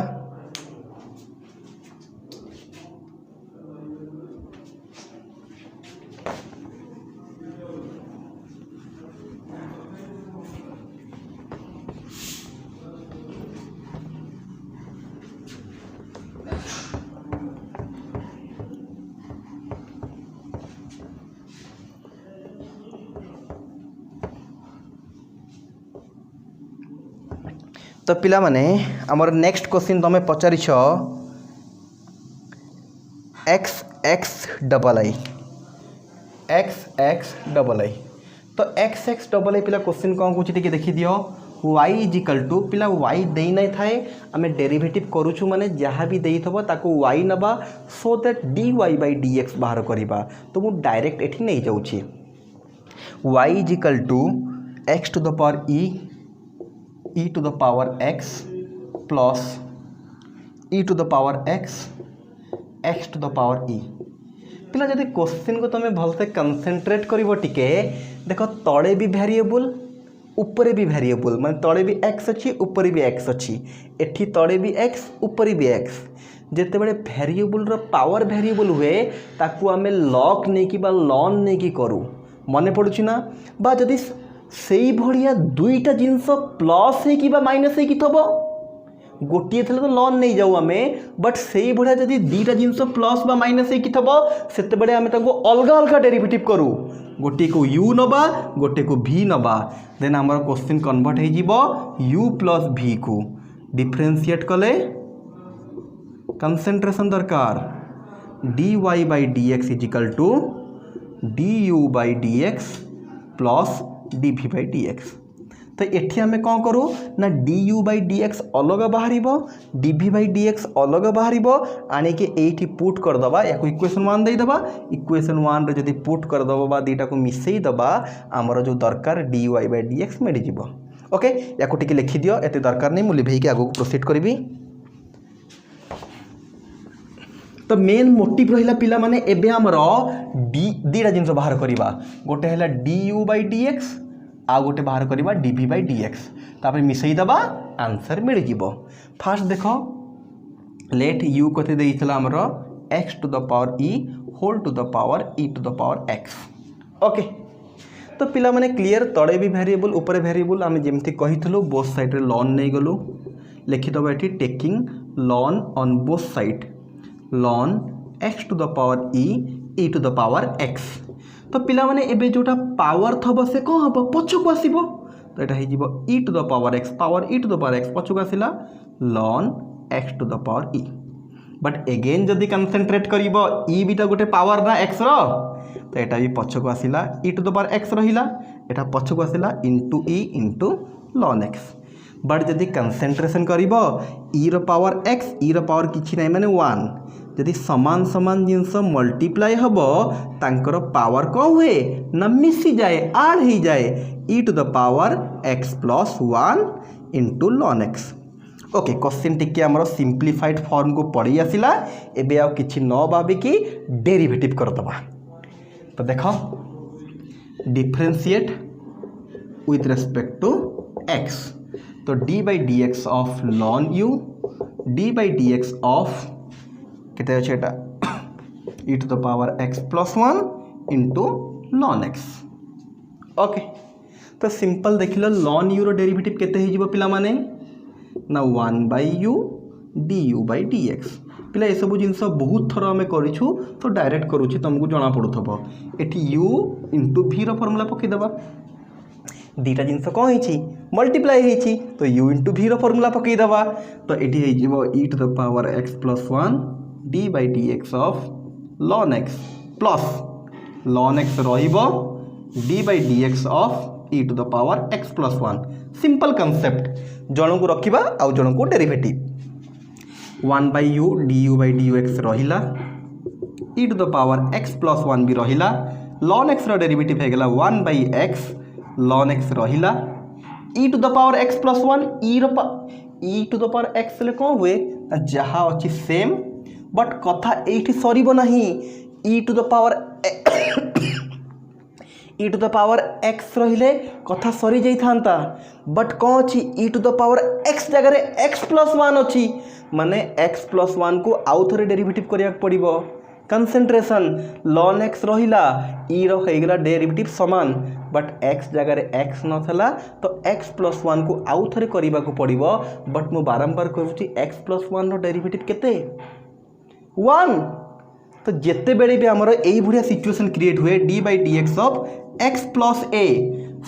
तो पिला माने हमर नेक्स्ट क्वेश्चन तमे पचारिछ xx तो xx पिला क्वेश्चन कौन कुछ टिके देखि दियो y इज इक्वल टू पिला y देई नै थाए आमे डेरिवेटिव करूछु माने जहाँ भी देई थबो ताको y नबा सो दैट dy/dx बाहर करिबा। तो मु डायरेक्ट एठी नै जाउछि y is equal to x to the power e to the power x plus e to the power x to the power e पिला जदि क्वेश्चन को तमे भलसे कंसंट्रेट करिवो टिके देखो तळे भी वेरिएबल ऊपर भी वेरिएबल माने तळे भी x अछि ऊपर भी x अछि एठी तळे भी x ऊपर भी x जेते बडे वेरिएबल रो पावर वेरिएबल हुए ताकू आमे लॉग नै कि बा लॉन नै कि करू मने पडुछि ना बा जदि सेई भड़िया दुईटा जिनस प्लस है कि बा माइनस है कि थबो गोटिए थले तो लॉन नहीं जाऊ आमे बट सेई भड़िया जदि दुईटा जिनस प्लस बा माइनस है कि थबो सेते बडे आमे ताको अलगा अलगा डेरिवेटिव करू गोटे को u नबा गोटे को v नबा देन हमर क्वेश्चन कन्वर्ट हे जीवो u प्लस v को डिफरेंशिएट कले कंसंट्रेशन दरकार dy/dx is equal to du/dx plus dv/dx। तो एठी आमे कौन करूँ ना du by dx अलग बाहर dv by dx अलग बाहर आणिके एठी पुट करदबा या इक्वेशन 1 देदबा इक्वेशन 1 रे जदि पुट करदबा बा दीटा को मिसई दबा आमर जो दरकार dy by dx मिल जिवो ओके या को टिके लिखि दियो एते दरकार नहीं मु लिभेई के आगो प्रोसीड करबी। तो मेन मोटिव रहिला पिला माने एबे हमर दीटा जिनस बाहर करिबा गोटे हैला du by dx आ गोटे बाहर करिबा dv by dx तापर मिसई दबा आंसर मिल जिवो। फास्ट देखो लेट u कते देइतला हमर x to the power e whole to the power e to the power x okay. तो पिला माने क्लियर तड़े भी वेरिएबल ऊपर वेरिएबल आम जमती कहीथलु बोथ साइड रे लॉन नहीं गलु लिखिदबा एठी taking ln on both side ln x to the power e to the power x। तो पिला माने एबे जोटा पावर थबो से कौन हम पछक आसीबो तो एटा हिजिबो e to the power x power e to the power x पछक आसिला ln x to the power e but again जदि कंसंट्रेट करिबो e बीटा गोटे पावर ना x रो तो एटा भी पछक आसिला e to the power x रहिला एटा पछक आसिला into e into ln x but जदि कंसंट्रेशन करिबो e रो पावर x e रो पावर किछि नै माने 1 जदि समान समान जिनस मल्टीप्लाई हबो तांकर पावर कौन हुए ना मिसी जाए आड़ ही जाए e to the power x plus 1 into ln x okay. Question टिके हमर सिंप्लीफाइड फॉर्म को पढ़ी आसिला एबे आ किछि न भाबी कि डेरिवेटिव कर दबा। तो देखो differentiate with respect to x तो d by dx of ln u d by dx of केते अछि एटा e to the power x plus 1 into ln x okay. तो सिंपल देखिलो ln u रो डेरिवेटिव केते हे जिवो पिला माने ना 1 by u du by dx पिला ए सब जिनस बहुत थर आमे करिछु तो डायरेक्ट करूछि तुमको जणा पडुथबो एठी u इनटू v रो फार्मूला पके दबा दीटा जिनस कौन होइछि मल्टीप्लाई होइछि तो u इनटू v रो फार्मूला पके दबा तो एठी हे जिवो e to the power x plus 1 d by dx of ln x plus ln x रहिबो d by dx of e to the power x plus 1 simple concept जण को रखिबा आउ जण को derivative 1 by u du by dx रहिला e to the power x plus 1 भी रहिला ln x रो डेरिवेटिव हे गेला 1 by x ln x रहिला e to the power x plus 1 e to the power x ले कौन हुए जहाँ अच्छी सेम बट कथा एठी सरीबो नहीं e to the power e to the power x रहिले कथा सरी जाई थांता बट कौन अछि e to the power x जगह रे x प्लस 1 अछि माने x प्लस 1 को आउ थरे डेरिवेटिव करिया पड़िबो कंसंट्रेशन ln x रहिला e रो हे गेला डेरिवेटिव समान बट x जगह रे x न थला तो x प्लस 1 को आउ थरे करिबा को पड़िबो बट मु बारंबार कहउछि x प्लस 1 रो डेरिवेटिव केते 1 तो जिते बेले भी आमर यही भाया सिचुएशन क्रिएट हुए d by dx of x plus a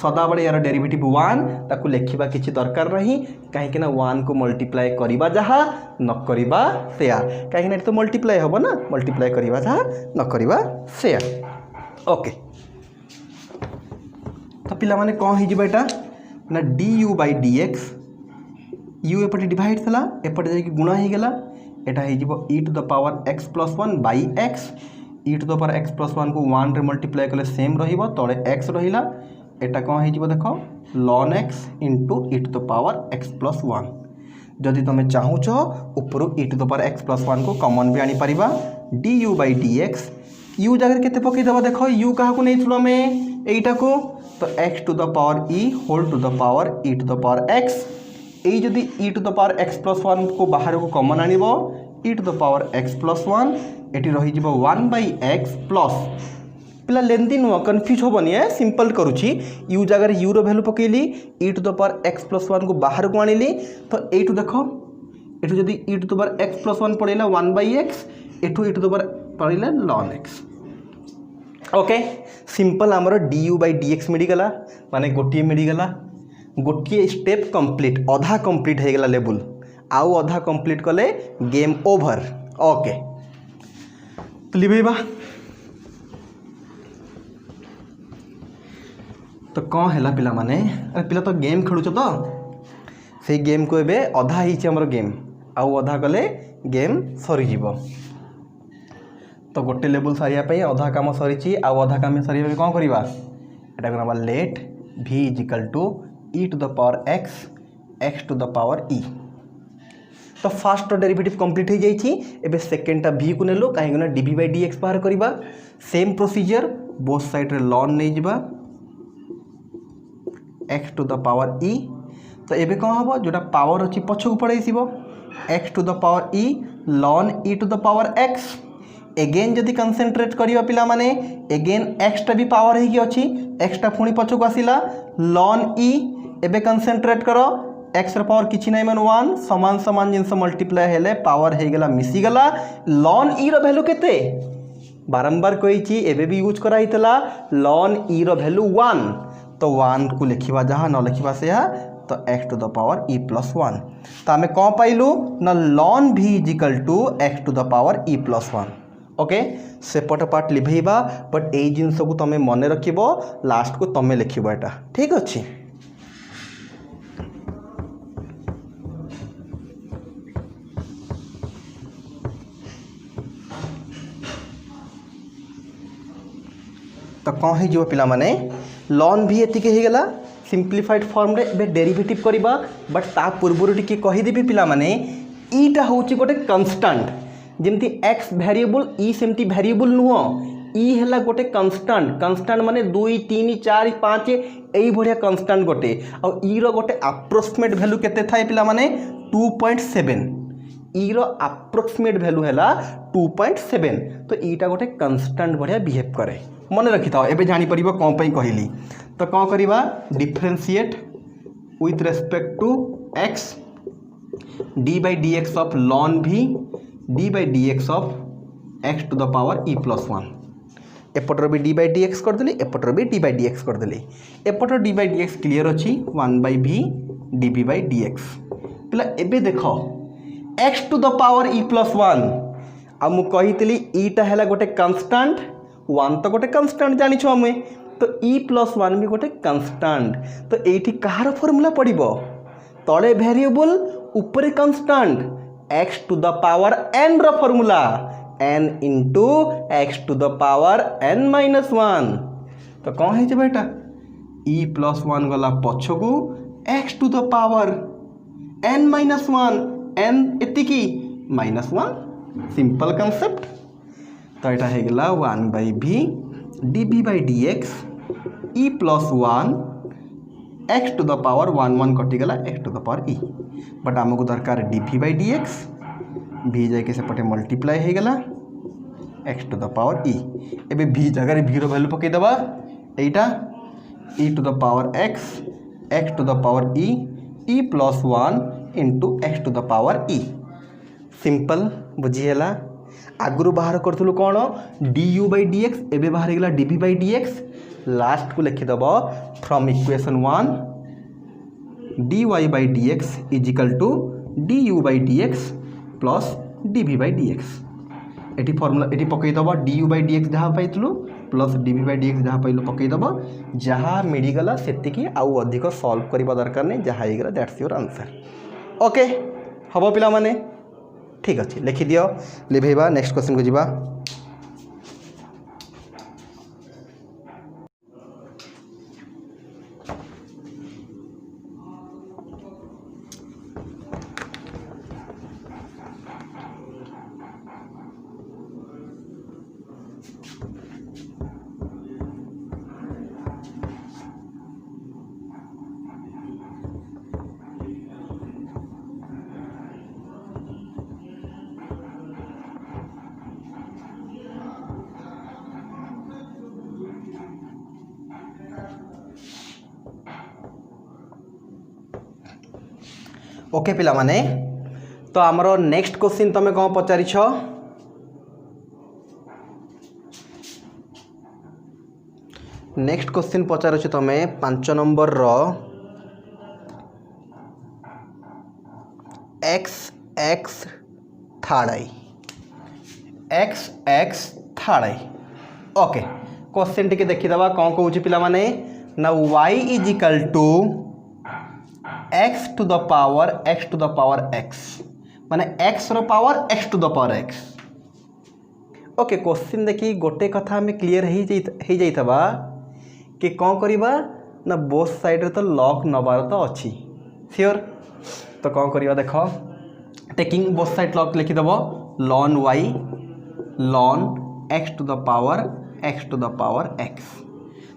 सदा बड़े यार डेरिवेटिव 1 ताकू लिखा किसी दरकार नहीं कहीं 1 को मल्टीप्लाई करवा जहाँ न करवा सेया कहीं तो मल्टीप्लाई हम ना मल्टीप्लाई करवा जहाँ न करवा सेया ओके। तो पिला माने कौन होटा ना du by dx u एपटे डिवाइड थला एपटे जाकि गुणा हो गला एटा हो e to the power x plus 1 by x e to the power x plus 1 को 1 रे मल्टीप्लाई कले सेम रहिबो तळे x रहिला एटा कौन हो देखो ln x into e to the power x plus 1 जदि तुम चाहूच ऊपर e to the power x plus 1 को कॉमन भी आनी परिबा du by dx u जगह केते पकई देबा देखो u कहा को नैथलो में एटा को तो x to the power e whole to the power e to the power x ए जदि e to the power x plus 1 को बाहर को कॉमन आनिबो e to the power x plus 1 एटी रही जिवो 1 by x प्लस पिला लेंदी नुआ कंफ्यूज होबनी है सिंपल करूची u जगह u रो वैल्यू पकेली e to the power x plus 1 को बाहर को आनिली तो एटू देखो एटू जदि e to the power x plus 1 पड़ेला 1 by x एटू e टू द पावर पड़ेला ln x ओके सिंपल आमर du by dx मिली गला माने गोटिए मिली गला गोटे स्टेप कंप्लीट अधा कंप्लीट हो गला लेवल आउ अधा कंप्लीट कले गेम ओवर ओके। तो लिभेबा तो कौन है पिला माने अरे पिला तो गेम खेलुच तो से गेम को एबे अधा ही हमर गेम आउ अधा कले गेम सरी जीवो। तो गोटे लेवल सारिया पे अधा काम सरी आउ अधा काम सरी कौन करवा एटा करबा let v is equal to e to the power x to the power e। तो फास्ट डेरिवेटिव कंप्लीट हो जाइए। एबे सेकेंडटा v को नेलो कहीं dv बाई dx बाहर करवा। सेम प्रोसीजर बोथ साइड रे लॉन नहीं जिबा x to the power e। तो एबे कौन हम जोटा पावर अच्छी पछक पड़े x to the power e ln e to the power x। Again जदि कंसेंट्रेट करिया पिला माने एगेन x टा भी पावर है कि अच्छी x टा पुणी पछक आसिला लॉन e। एबे कंसेंट्रेट करो x र पावर किछि नै मन 1 समान समान जिनस मल्टीप्लाई हेले पावर हे गेला मिसी गेला लॉन e रो वैल्यू केते बारंबार कहिछि एबे भी यूज करा हितला लॉन e रो वैल्यू 1। तो 1 को लिखिबा जहा न लिखिबा से तो x to the power e plus 1। तो आमे कौन पाइलु ना ln v is equal to x to the power e plus 1। Okay सेपट पार्ट लिभेबा बट ए जिनस को तमे मने रखिबो लास्ट को तमे लिखिबो एटा ठीक अछि। तो कौन है जो पिला माने लॉन भी एतिके हे गेला सिंप्लीफाइड फॉर्म रे बे डेरिवेटिव करबा बट ता पूर्वरु टिके कहि देबी पिला माने ईटा होची गोटे कांस्टेंट जेमती x वेरिएबल ई सेमती वेरिएबल नुह ई हैला गोटे कांस्टेंट माने 2 3 4 5 एई भड़िया कांस्टेंट गोटे आ ई रो गोटे अप्रोक्सीमेट वैल्यू केते थाए पिला माने 2.7 ई रो अप्रोक्सीमेट वैल्यू हैला 2.7। तो ईटा गोटे कांस्टेंट भड़िया बिहेव करे मन रखि थाओ। एबे जानि परिबो कोन पई कहली तो कौन करवा differentiate with respect to x d by dx of ln v d by dx of x to the power e plus 1। After भी d by dx कर देली एपटर भी d by dx कर देली। एपटर d by dx क्लियर अच्छी 1 by v dv by dx पिला एबे देखो x to the power e plus 1 आ मु कहितली ईटा हैला गोटे कांस्टेंट 1 तो गोटे कांस्टेंट जानि छु हमें तो e प्लस 1 भी गोटे कांस्टेंट। तो एठी कहार फॉर्मूला पड़िबो तळे वेरिएबल ऊपर constant x to the power n रो formula n into x to the power n minus 1। तो कौन है बेटा e प्लस 1 गला पछकू x to the power n minus 1 n एतिकी माइनस 1 सिंपल कांसेप्ट। तो एटा है गेला 1 by v dv by dx e plus 1 x to the power 1 1 कटिगला x to the power e but आमको दरकार dv by dx v जाके सेपटे मल्टीप्लाई हो गला x to the power e। एबे v जगह v रो वैल्यू पकई दबा एटा e to the power x to the power e plus 1 into x to the power e। Simple बुझीला आगुरु बाहर करथुलु कोन du by dx एबे बाहर गेला dv by dx लास्ट को लिखि दबो from equation 1 dy by dx is equal to du by dx plus dv by dx। एटी फॉर्मूला एटी पकई दबो du by dx जहाँ पाइतलु प्लस dv by dx जहाँ पाइलु पकई दबो जहाँ मिली गला सेतिकी आउ अधिक सॉल्व करबा दरकार नै जहाँ आइगला दैट्स योर आंसर। ओके हबो पिला माने ठीक अच्छे लिखि दियो लिभेबा नेक्स्ट क्वेश्चन को जीवा। ओके पिला माने तो आमर नेक्स्ट क्वेश्चन तमे कौन पचारि छ नेक्स्ट क्वेश्चन पचार तमे 5 नंबर रो x x थर्ड आई x x थर्ड आई। ओके क्वेश्चन टी देखीदबा कौन कौच पिला माने ना y is equal to x to the power x माने x रो power x to the power x। Okay question देखी गोटे कथा हमें क्लियर हो जाइतबा कि कौन करिबा ना बोथ साइड रे तो लॉग नबार तो अच्छी श्योर। तो कौन करिबा देख टेकिंग बोथ साइड लॉग लिखि देबो ln y ln x to the power x।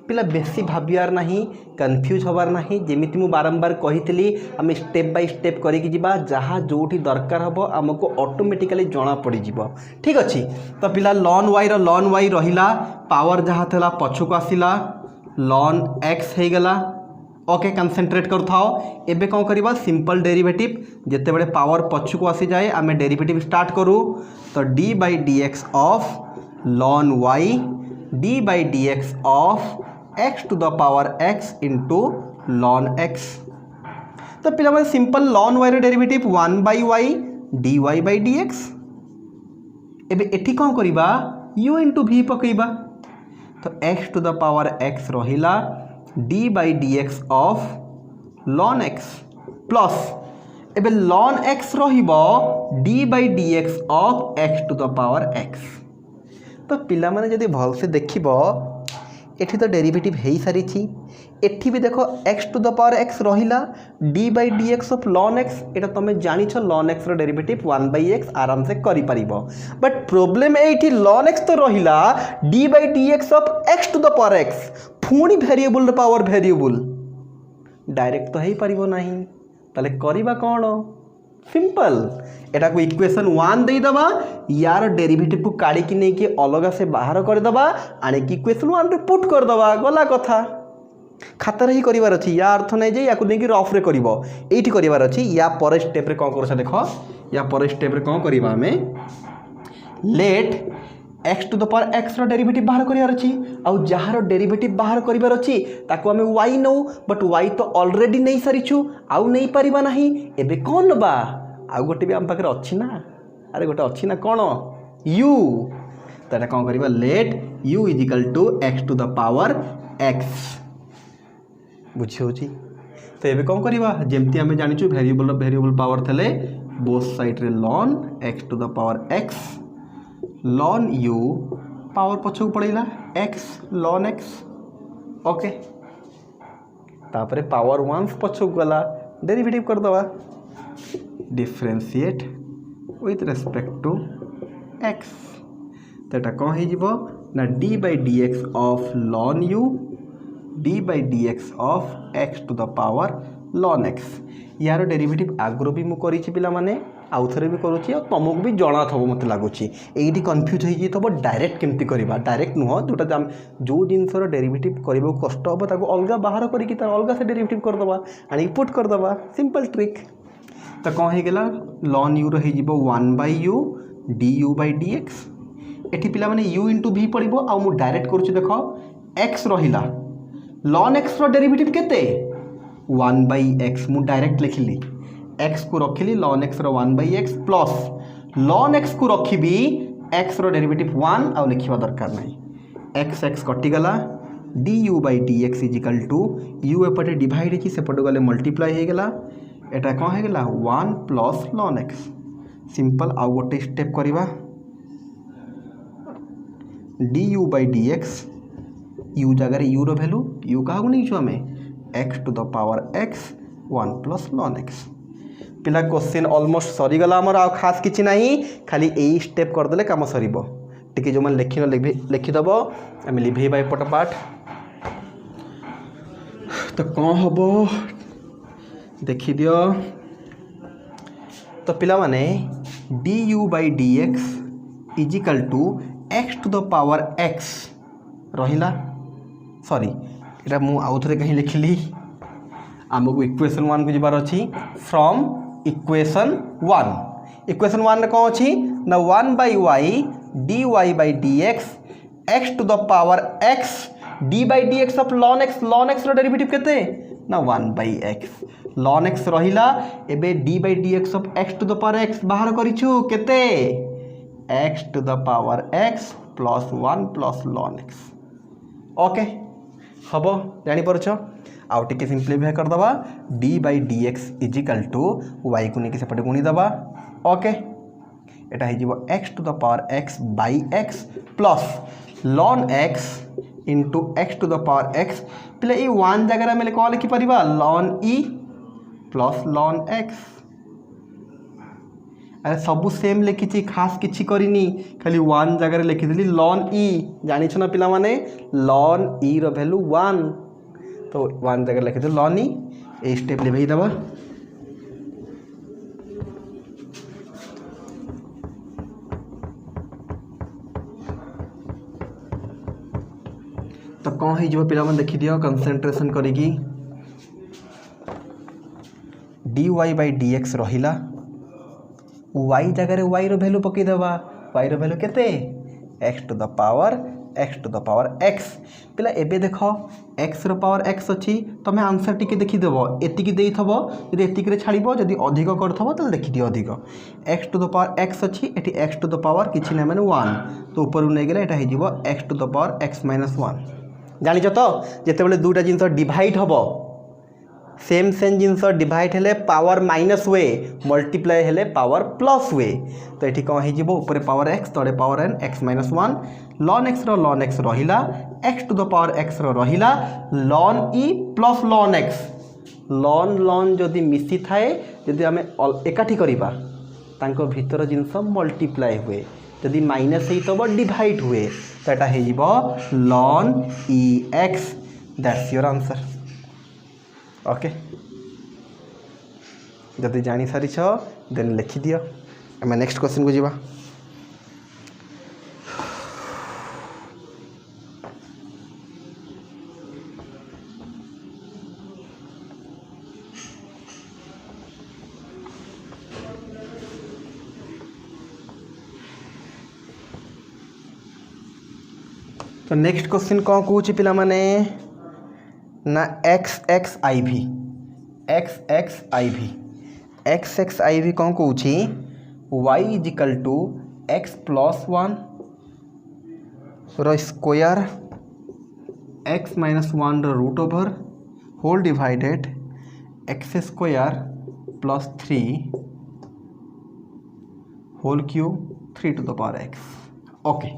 पिला बेसी भाबियार नहीं कन्फ्यूज होबार नहीं जेमिति मु बारंबार कही आम स्टेप बाय स्टेप करिकी जिबा जहाँ जोठी दरकार हबो आमको ऑटोमेटिकली जना पड़ी जिवो ठीक अच्छी। तो पिला ln y रहिला पावर जहाँ थला पछुक आसिला ln x हो गला। ओके कंसंट्रेट करथाओ एबे कौन करिबा सिंपल डेरिवेटिव जेते बड़े पावर पछुक आसी जाए आमे डेरिवेटिव स्टार्ट करू। तो d by dx of ln y d by dx of x to the power x into ln x। तो पिला मैं सिंपल ln y रो derivative 1 by y dy by dx। एबे एठी कौन करिबा u इंटू v पकईबा। तो x to the power x रहिला d by dx of ln x plus एबे ln x रहिबो d by dx of x to the power x। तो पिला माने जदि भल से देखिबो एठी तो डेरिवेटिव हेई सारी एठी भी देखो x to the power x रहिला d by dx of ln x। एटा तमे जानि छ ln x रो डेरिवेटिव 1 बाई x आराम से करि परिबो बट प्रॉब्लम एठी ln x तो रहिला d by dx of x to the power x पुणी वेरिएबल रो पावर वेरिएबल डायरेक्ट तो हेई परिबो नाही ताले करिबा कोन सिंपल एटा को इक्वेशन 1 दे दबा यार डेरिवेटिव को काढ़ी की नहीं कि अलग से बाहर कर दबा आने की इक्वेशन 1 रे पुट कर दबा गला कथा खातर ही करिवार अछि या अर्थ नै जे या को नहीं कि रफ रे करिवो एठी करिवार अछि या पर स्टेप रे कोन करछ देखो या पर स्टेप रे कोन करिवा हमें let x to the power x रो डेरिवेटिव बाहर करिवार अछि आ जहार डेरिवेटिव बाहर करिवार अछि ताको हमें y नो बट y तो ऑलरेडी नहीं सारिछु आउ नहीं परिबा नाही एबे कोन बा आउ गोटे भी आम पाखे अच्छी ना अरे गोटे अच्छी ना कौन u तो ये कौन करिबा let u is equal to x to the power x बुझी होची। तो ये कौन करिबा जेमती आमे जानिछु वेरिएबल पावर थले बोथ साइड रे ln x to the power x ln u power पछक पड़ेला x ln x। ओके तापरे पावर 1 पछक गला डेरिवेटिव कर दवा differentiate with respect to x। तो ये कौन हो ना d by dx of ln u d by dx of x to the power ln x। यार डेरिवेटिव आगरो भी मु करी पिला माने आउ थरे भी करूची और तुमको भी जना थबो मते लागुची एठी कंफ्यूज होई जी तब डायरेक्ट केमती करबा डायरेक्ट नुह जोटा जो जिनसर डेरिवेटिव करबो कष्ट हो ताको अलगा बाहर करी कि अलगा से डेरिवेटिव कर दबा आनी पुट कर दबा सिंपल ट्रिक। तो कौन हो गला ln u रही जीवो 1 by u du by dx एठी पिला माने u इंटू v पड़िबो आ मु डायरेक्ट करूची देखो x रहिला ln x रो डेरिवेटिव केते 1 बाई x मु डायरेक्ट लिखिली x को रखिली ln x रो 1 by x plus ln x को रखिबी x रो डेरिवेटिव 1 आ लिखिबा दरकार नाही x कटिगला du by dx is equal to u एपटे डिवाइड कि सेपटे गले मल्टीप्लाई हो गला एटा कौन हो गला 1 प्लस ln x सिंपल आउ गोटे स्टेप करिबा du बाई dx u जगह रे u रो वैल्यू u का नहीं छु हमें x to the power x 1 plus ln x। पिला क्वेश्चन ऑलमोस्ट सरी गला हमर आ खास किछि नहीं खाली एई स्टेप कर देले काम सरीबो टिके जो मन लिखिनो लिखि दबो हम लिभे बाय पट पाठ। तो कौन हबो देखि दियो तो पिला माने du by dx is equal to x to the power x रहिला सॉरी एटा मु आउ थरे कहीं लिखली आमको इक्वेशन 1 को जिबार अछि फ्रॉम इक्वेशन 1 रे कौन अच्छी ना 1 by y dy by dx x to the power x d by dx of ln x रो डेरिवेटिव केते ना 1 बाई x ln x रहिला एबे d by dx of x to the power x बाहर करिछु केते x to the power x plus 1 plus ln x। Okay हम जापरछ आउ टे सिंप्लीफाई करदे d by d x is equal to y को लेकिन सेपटे गुणीदे ओके एटा हो x to the power x by x plus ln x into x to the power x पे ये वन जगह आम कौन लिखिपर lawn e plus ln x अरे सबू सेम लिखी खास किसी करनी खाली वन जगह लिखी लॉन ई जानिछ ना पिला माने लॉन ई रो वैल्यू 1 तो वन जगह लिखी लॉन ई ए स्टेप लिभे दबा तो कौन हो पे देखी दियो कंसंट्रेशन करी d y by d x रहा वाई जगह वाई रो वैल्यू पकईदेवा वाई रो वैल्यू केते x to the power x पिला एबे देख एक्स रो पावर एक्स अच्छी तुम आंसर टी देखीदेव एतिकी देथब जब एतिक छाड़ जब अधिक करथब तो देखिदिए अधिक x to the power x अच्छी एटी एक्स टू द पावर किसी ना मैंने 1 तो ऊपर नहीं गले यहाँ हो x to the power x minus 1 जानिच तो जितेबाला दुईटा जिनस डिवाइड हम सेम सेम जिनस डिवाइड हेले पावर माइनस वे मल्टीप्लाई हेले पावर प्लस वे तो ये कौन हो ऊपर पावर एक्स तले power n x minus 1 ln x रहा x to the power x रहा ln e plus ln x ln ln जदि मिसी थाए जदि आम एकाठी करवा तांको भीतर जिनस मल्टीप्लाई हुए जदि माइनस हो डिवाइड हुए तो यहाँ हो lawn E x that's your answer okay जदि जानी सारी देन लिखी दियो आम नेक्स्ट क्वेश्चन को जीवा तो नेक्स्ट क्वेश्चन कौन कौच पिला माने ना एक्स एक्स आई भी कौन कौच y is equal to x plus 1 रो square x minus 1 root over whole divided x square plus 3 whole cube 3 to the power x okay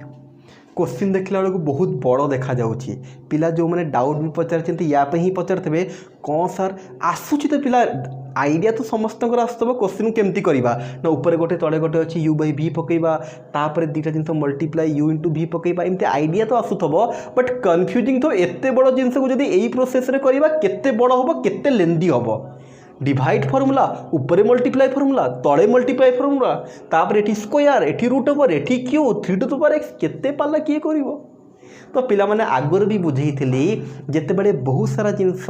question देखला बेलू बहुत बड़ देखा जाउची पिला जो मैंने डाउट भी पचारते या ही पचारे कौन सर आसूची तो पिला आइडिया तो समस्त आसुव क्वेश्चन केमती करवा ना ऊपर गोटे तले गोटे अच्छी यू बाई भी पकईवा तापर दुटा जिन मल्टीप्लाई यू इंटू भी पकईवा एमती आइडिया तो आसुव बट कन्फ्यूजिंग तो एत बड़ जिनस को जब यही प्रोसेस करवा केते बड़ हम केते लेंदी हम डिवाइड फर्मूला ऊपर मल्टीप्लाई फर्मूला तले मल्टीप्लाई फर्मूला तापर एठी स्क्वायर एठी रूट ओवर एठी क्यू 3 टू द पावर एक्स केते पाला किए करिवो तो पिला माने आगर भी बुझेइथिली जेते बड़े बहुत सारा जिनस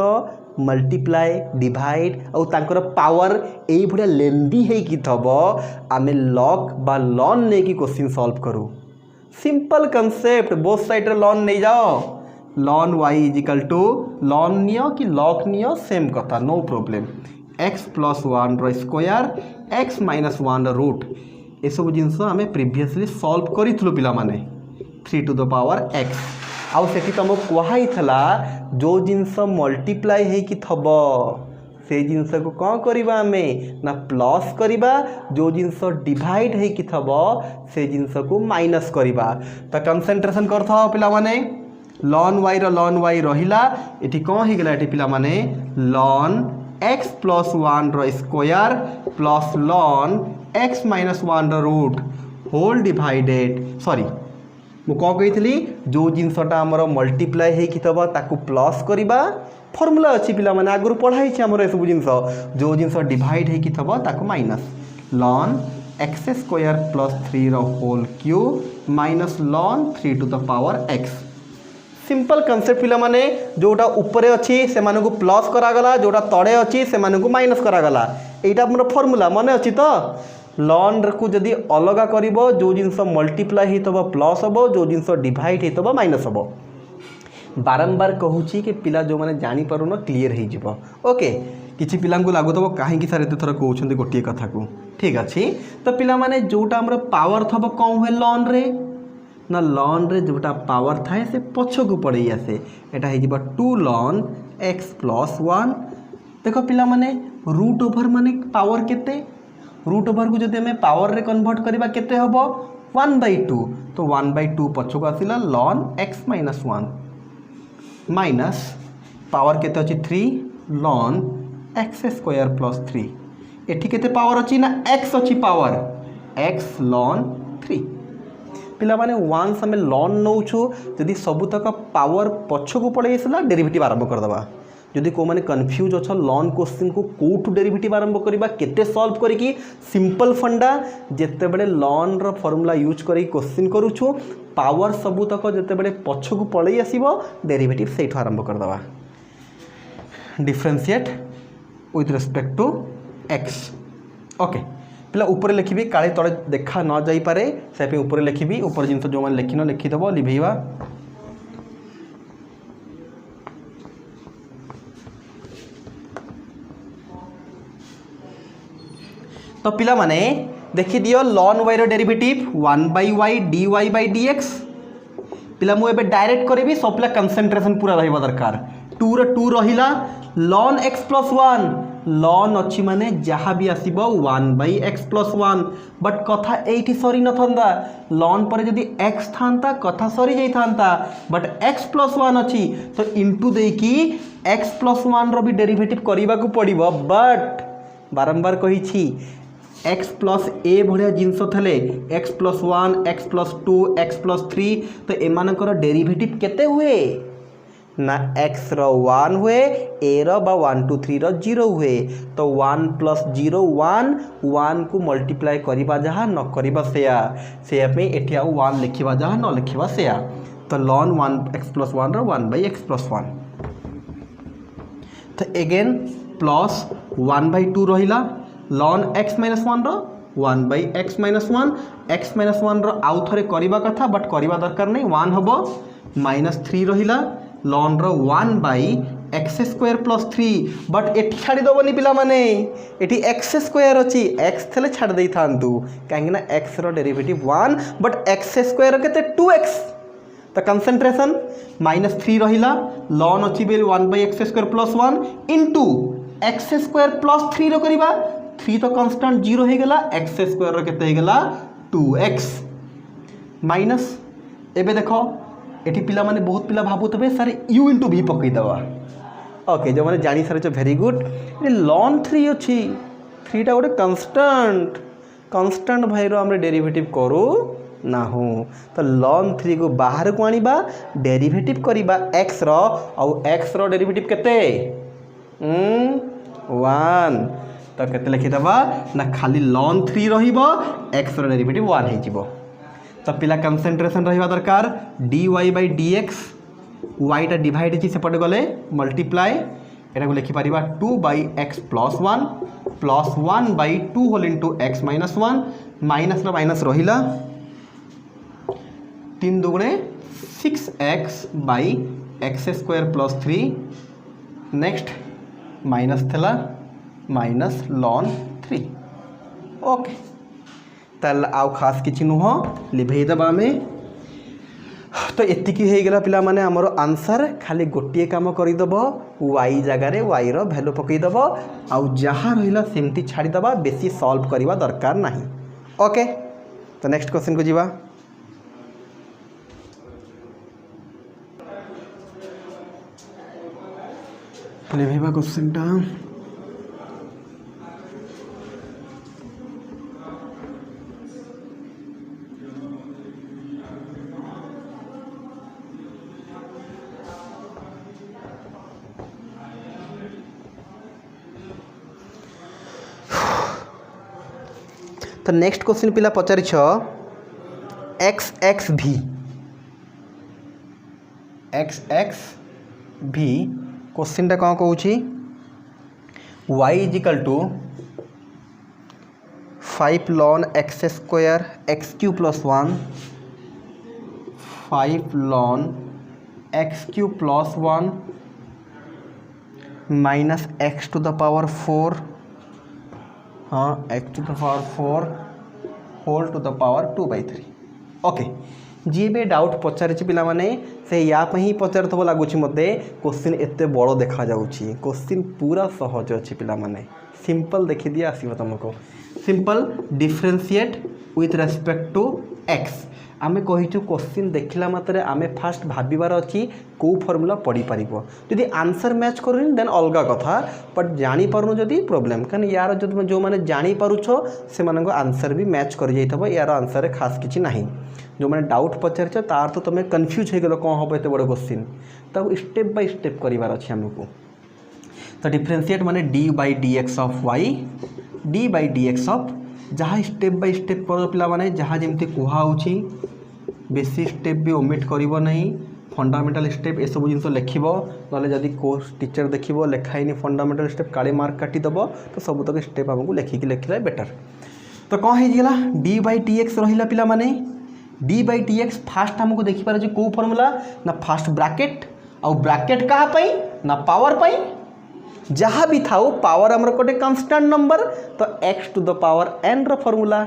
मल्टीप्लाई डिवाइड और तांकर पावर एई भडिया लेंदी हे कि थबो आमे लॉग बा लॉन ने की क्वेश्चन सॉल्व करू सिंपल कांसेप्ट बोथ साइड रे लॉन नहीं जाओ ln y is equal to ln नियो कि लॉग नियो सेम कथा नो प्रॉब्लम एक्स प्लस 1 रो स्क्वायर एक्स माइनस 1 रूट ये सब जिनस आम प्रिवियसली सॉल्व करूँ पिला माने 3 टू द पावर एक्स आउ सेठी तुमको कहुई जो जिनस मल्टीप्लाई होइकी थब से जिनस को कौन करवा आम ना प्लस करवा जो जिनस डिवाइड होइकी थब से जिनस को माइनस करवा तो कंसंट्रेशन करथाओ पिला माने लॉन वाई रहिला एठी कौन हो गला एठी पिला माने लॉन एक्स प्लस 1 रो square plus ln x minus 1 रो रूट होल डिवाइडेड सॉरी मु कौन कही जो जिनसटा आमर मल्टीप्लाई होइकी थबा ताकू प्लस करवा फॉर्मूला अच्छी पिला माने आगु पढ़ाई आमर ए सब जिनस जो जिनस डिवाइड होइकी थबा ताकू minus ln x square plus 3 रो whole cube minus ln 3 to the power x simple concept पिला माने जोटा ऊपरे अच्छी से मानकु प्लस करागला जोटा तड़े अच्छी से मानकु माइनस करागला एटा हमर फार्मूला माने अच्छी तो लॉन को जदि अलग करिवो जो जिनस मल्टीप्लाई हितबो प्लस हबो जो जिनस डिवाइड हितबो माइनस हबो बारंबार कहूची कि पिला जो माने जानि पारुन क्लियर हो जिवो ओके किछि पिला को लागुतबो काहे कि सारे थर कहउछन्ते गोटिए कथा को ठीक अछि तो पिला माने जोटा हमर पावर थबो कम हुए लॉन रे ना लॉन रे जोटा पावर थाए से पछ को पड़े आसे एटा हो 2 ln x + 1 देख पिला माने रूट ओवर माने पावर केते रूट ओवर को जदि हमें पावर रे कन्वर्ट करबा केते हबो 1/2 तो 1/2 पछ को आसिला ln x - 1 माइनस पावर केते अछि 3 ln x² + 3 एठी केते पावर अछि ना x अछि पावर x ln 3 पिला माने वन्स हमें लॉन नौछु जदि सबुतक पावर पछ को पड़े आसला डेरिवेटिव आरंभ कर दबा जदि को माने कंफ्यूज अछ लॉन क्वेश्चन को कोठु डेरिवेटिव आरंभ करबा केते सॉल्व करिकी सिंपल फंडा जेते बेले लॉन रो फार्मूला यूज करी क्वेश्चन करूछु पावर सबुतक जेते बेले पछ को पड़े आसीबो डेरिवेटिव सेठो आरंभ कर दबा differentiate with respect to x okay पिला ऊपर लिखी काले तले देखा न जाई पारे से ऊपर लिखी ऊपर जिन जो मैंने लिखिन लिखिदेव लिभेवा तो पिला माने देखि दियो ln y रो डेरिवेटिव 1/y dy/dx पिला मु एबे डायरेक्ट करेबी सब पिला कंसंट्रेशन पूरा रहबा दरकार 2 रो 2 रहिला ln x + 1 ln अच्छी माने जहाँ भी आसीबो 1/x + 1 बट कथा एठी सरी न थंदा ln पर जदि x थांता कथा सरी जाई थांता बट x + 1 अच्छी तो इनटू दे की x + 1 रो भी डेरिवेटिव करिबा को पड़िबो बट बारंबार कहि छी x + a भलिया जिंस थले x + 1 x + 2 x + 3 तो एमानकर डेरिवेटिव केते हुए ना x रो 1 हुए a रो 1 2 3 रो 0 हुए तो 1 + 0 1 1 को मल्टीप्लाई करिबा जहा न करिबा सेया पे एठी आ 1 लिखिबा जहा न लिखिबा सेया तो ln 1x + 1 रो 1/x + 1 तो अगेन प्लस 1/2 रहिला ln x - 1 रो 1/x - 1 x - 1 रो आउ थरे करिबा कथा बट करिबा दरकार नै 1 हबो -3 रहिला ln रो 1/x² + 3 बट एठी छाड़ी दबनी पिला माने एठी x² अछि x थले छाड़ देई थांतु काहे ना x रो डेरिवेटिव 1 बट x² केते 2x तो कंसंट्रेशन -3 रहिला ln अछि बेल 1/x² + 1 इनटू x² + 3 रो करिबा 3 तो कांस्टेंट 0 हे गेला x² रो केते हे गेला 2x माइनस एबे देखो एठी पिला माने बहुत पिला भाबुतबे सर u * v पकई दवा ओके जो माने जानी सारे वेरी गुड ए ln 3 अछि 3 टा गोटे कांस्टेंट भाई रो हमरे डेरिवेटिव करू ना हो तो ln 3 को बाहर को आनिबा डेरिवेटिव करिबा x रो और x रो डेरिवेटिव केते 1 तो केते लिखि दबा ना खाली ln 3 रहिबो x रो डेरिवेटिव 1 हे जिवो तो पिला कंसंट्रेशन रहिबा दरकार dy/dx y टा डिवाइड अछि सेपटे गले मल्टीप्लाई एटा को लिखि परिबा 2/x + 1 plus 1/2 whole into x - 1 minus ला माइनस रहिला 3 दुगुणे 6x/x² + 3 नेक्स्ट माइनस थला माइनस ln 3 ओके तल आउ खास किछि नुह लिभेई दबा में तो एतिकी हे गेला पिला माने हमरो आंसर खाली गोटिए काम करि दबो y जगह रे y रो वैल्यू पकई दबो आउ जहां रहिला सेमती छाडी दबा बेसी सॉल्व करिवा दरकार नाही ओके तो नेक्स्ट क्वेश्चन को जीवा लिभेबा क्वेश्चन टा तो नेक्स्ट क्वेश्चन पिला पचारि छ x v क्वेश्चन टा कौन कहूँ y = 5 ln x² x³ + 1 5 ln x³ + 1 minus x to the power 4 हाँ x to the power 4 whole to the power 2/3 okay जी भी डाउट पचारि पिला माने से या ही पचार लगुच मत क्वेश्चन एत बड़ देखा जाउछि क्वेश्चन पूरा सहज अच्छी पिला माने सिंपल देखी दिए आसो तुमको simple differentiate with respect to x आमे कहिचु क्वेश्चन देखला मात्रे आमे फास्ट भाबिबार अछि को फॉर्मूला पढ़ी पारिबो जदि आंसर मैच करूनी देन अलगा कथा बट जानी पारुनो जदि प्रॉब्लम कारण यार जो माने जानी पारुछो से मानको आंसर भी मैच कर जाइथबो यार आंसर रे खास किछि नाही जो मैंने डाउट पचार तार तो तुम्हें कन्फ्यूज हो गल कौन हम एत बड़ क्वेश्चन तब स्टेप बाय स्टेप करार अच्छे आमको तो डिफरेंशिएट माने d by d x of y d by d x of जहाँ स्टेप बाय स्टेप कर पिला माने जहाँ जमती कहुच्छी बेसी स्टेप भी ओमिट करिवो नहीं फंडामेंटल स्टेप ये सब जिन लिख ना जदि कोर्स टीचर देख लिखाई फंडामेंटल स्टेप काले मार्क काटिदेव तो सब तक स्टेप आमको लिखिकी लिखले बेटर तो कौन होगा डी बाई डी एक्स रहा पिला माने d by d x fast आमको देखिपार जे को फॉर्मूला ना फास्ट ब्रैकेट आउ ब्रैकेट कहा पाई ना पावर पाई जहाँ भी था पावर आमर गोटे कन्स्टांट नंबर तो x to the power n रो फॉर्मूला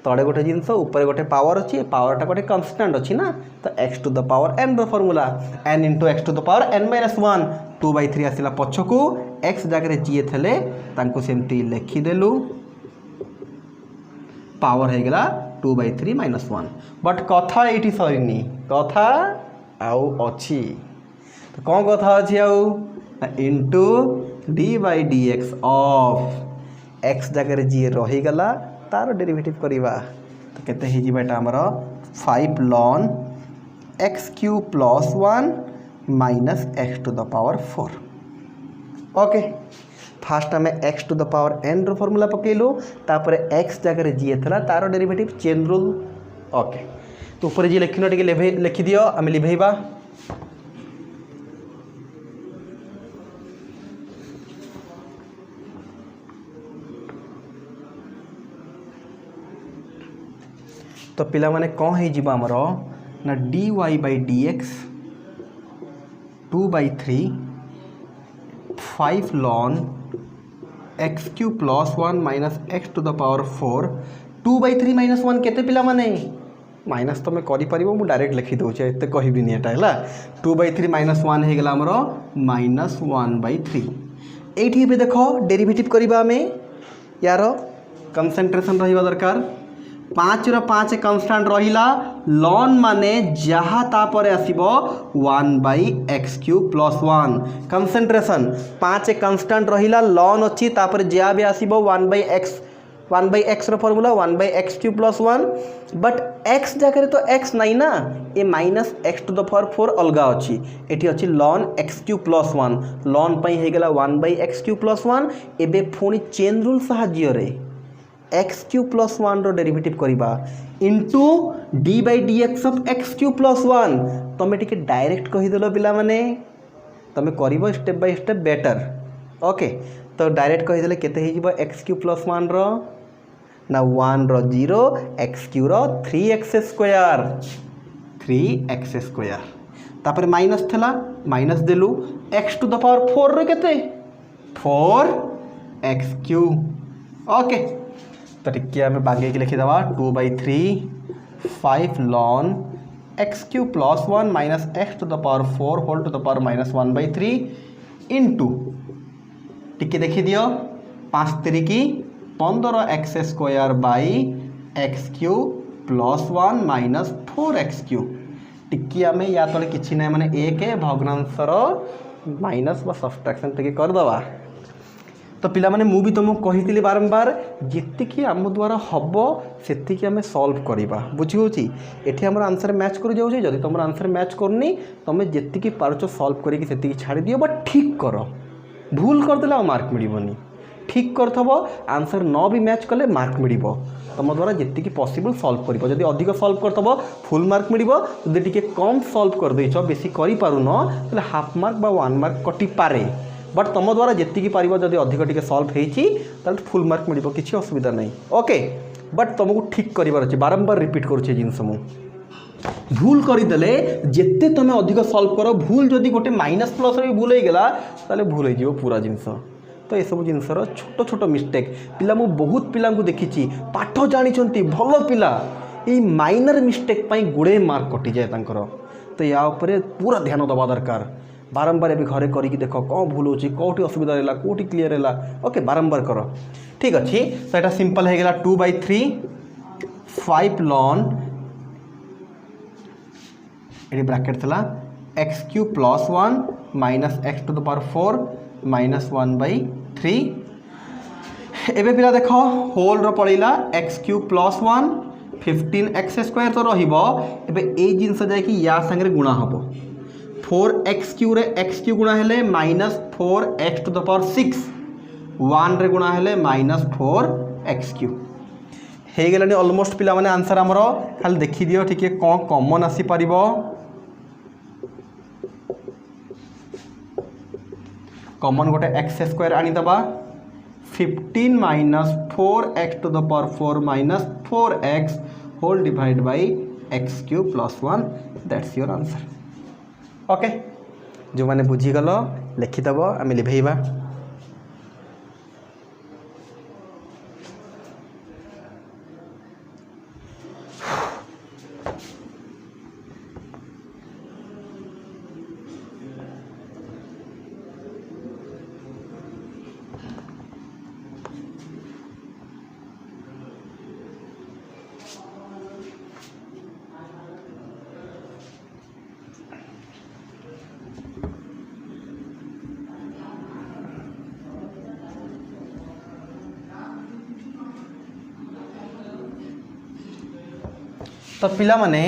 तड़े गोटे जिनस ऊपर गोटे पावर अच्छी पावरटा गोटे कन्स्टांट अच्छी ना तो x to the power n रो formula n into x to the power n minus 1 2/3 आसला पछकू एक्स जगह जी थे सेमती लिखिदेलु पावर हो गला 2/3 - 1 बट कथा ये सरनी कथा आउ अच्छी तो कौन कथा अच्छी आउ into D by d x of x जगह जी रहीगला तार डेरिवेटिव करवा तो केते ही जीवाटा हमर 5 ln x cube plus 1 minus x to the power 4 okay first um x to the power n रो फॉर्मूला पकेलु तापर एक्स जगह जी था तार डेरिवेटिव चेन रूल ओके तो ऊपर जी लिखन टे लिखि दियो आम लिभेबा तो पिला माने कौन है जीवा हमर ना d y by d x 2/3 5 ln x cube plus 1 minus x to the power 4 2/3 - 1 केते पिला माने माइनस तो मैं करि परिबो मु डायरेक्ट लिखि दउछे एते कहबिनी एटा हला 2/3 - 1 हे गेला हमरो -1/3 एठी बे देखो डेरिवेटिव करबा हमें यार कंसंट्रेशन रहिबा दरकार 5 रो 5 कन्स्टांट रहिला लॉन माने जहाँ तापर आसीबो 1/x cube plus 1 concentration 5 constant रहिला लॉन अच्छी तापर जहाँ भी आसीबो 1/x रो formula 1/x cube plus 1 but x जगह तो x नहीं ना ये minus x to the power 4 अलगा अच्छी एटी अच्छी ln x cube plus 1 ln पाई हे गेला 1/x क्यूब प्लस 1 एबे पुणी चेन रूल साहाय्य रे एक्स क्यूब प्लस 1 रो डेरिवेटिव करवा into D by d x of x cube plus 1 तुम्हें टिके डायरेक्ट कहीदेल पिला माने तुम्हें कर step by step better okay तो डायरेक्ट कहीदेले केते हो एक्स क्यूब प्लस 1 रो ना 1 रो 0 एक्स क्यू रो 3x² तापर माइनस थला माइनस देलु एक्स टू द पावर 4 रो केते 4x³ ओके तो टिके आम बागे लिखिदेवा 2/3 5 ln x cube plus 1 minus x to the power 4 whole to the power -1/3 into टिके देखी दियो 5 3 की 15x² by x cube plus 1 minus 4x³ टिके आम या तले किसी ना माने एक भग्नांशर माइनस बा सब्सट्रैक्शन टिके करदवा तो पिला माने मु भी तुमको कही बारंबार जी आम द्वारा हम से आम सल्व करवा बुझी एटी आम आंसर मैच कर जाऊे जदि तुम आंसर मैच करनी तुम जी पार्च सल्व करके छाड़ी दियो बट ठीक कर भूल करदे आ मार्क मिलनी ठीक करथब आंसर न भी मैच कले मार्क मिल तुम द्वारा जी पॉसिबल सल्व कर जदि अधिक सल्व करथब फुल मार्क मिल जदि कम सल्व कर देछ बेसी करि पारुन ताले हाफ मार्क बा 1 मार्क कटि पारे बट तुम द्वारा जी पार जब अधिक टिके सल्व हो फुल मार्क मिल किसी असुविधा नहीं ओके बट तुमको ठीक करार अच्छे बारंबार रिपीट करुचे जिनस मु भूल करदे जिते तुम अधिक सल्व कर भूल जदि गोटे माइनस प्लस भी भूल होगा ताले भूल हो पूरा जिनस तो ये सब जिनसर छोट छोट मिस्टेक पिला मु बहुत पिला देखी पाठ जानी भल पिला ये माइनर मिस्टेक पाई गुड़े मार्क कटि जाए तांकर। तो या उपरे पूरा ध्यान दबा दरकार। बारंबार ए घरे करिक देख कौन भूल होची कौटी असुविधा रहा कौटी क्लीयर है ओके बारंबार कर ठीक अच्छे। तो यहाँ सिंपल हो गला 2/3 5 ln ये ब्रैकेट थला x³ + 1 माइनस x⁴ माइनस 1/3 एबे पिला देख होल रो पड़ेला x³ + 1 15x² तो रहिबो एबे ए जिंस जाय कि या संगे गुणा हबो 4x³ रे x³ गुणा हेले माइनस 4x⁴ 1 रे गुणा हेले माइनस 4x³ हे गेलानी ऑलमोस्ट पिला माने आंसर हमरो खाली देखि दियो ठीक है कोन कॉमन आसी परिबो कॉमन गोटे x² आनी दबा 15 minus 4x⁴ minus 4x whole divide by x³ + 1 that's your answer okay. जो माने बुझी गलो लिखिदब आम लिभेइबा तो पिला माने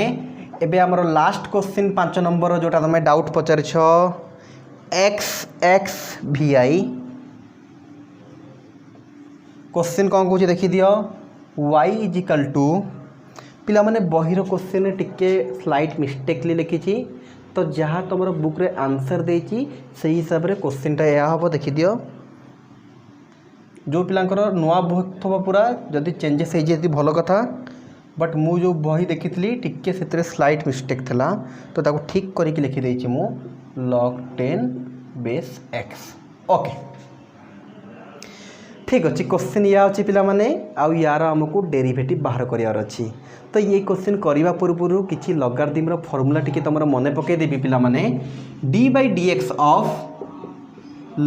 एबे हमर लास्ट क्वेश्चन 5 नंबर जोटा तुम डाउट पचार x vi क्वेश्चन कौन कौन देखी दियो y = पिला माने बहिर क्वेश्चन टिके स्लाइट मिस्टेकली लिखी तो जहाँ तुम बुक रे आंसर देची से हिसाब रे क्वेश्चनटा या हम देखी दियो जो पिलांकर नुआ बुक थबा पूरा जदि चेंजेस हो भल कथा बट मु जो बही देखी टिके से स्लाइट मिस्टेक थला तो ताको ठीक करके लिखी देछि मु log 10 बेस x ओके ठीक अच्छे। क्वेश्चन या अच्छी पिला माने आउ यार हमको डेरिवेटिव बाहर करियार अच्छी तो ये क्वेश्चन करने पूर्व किसी लॉगरिथम फॉर्मूला टिके तुम मन पकई देबी पिला माने d/dx of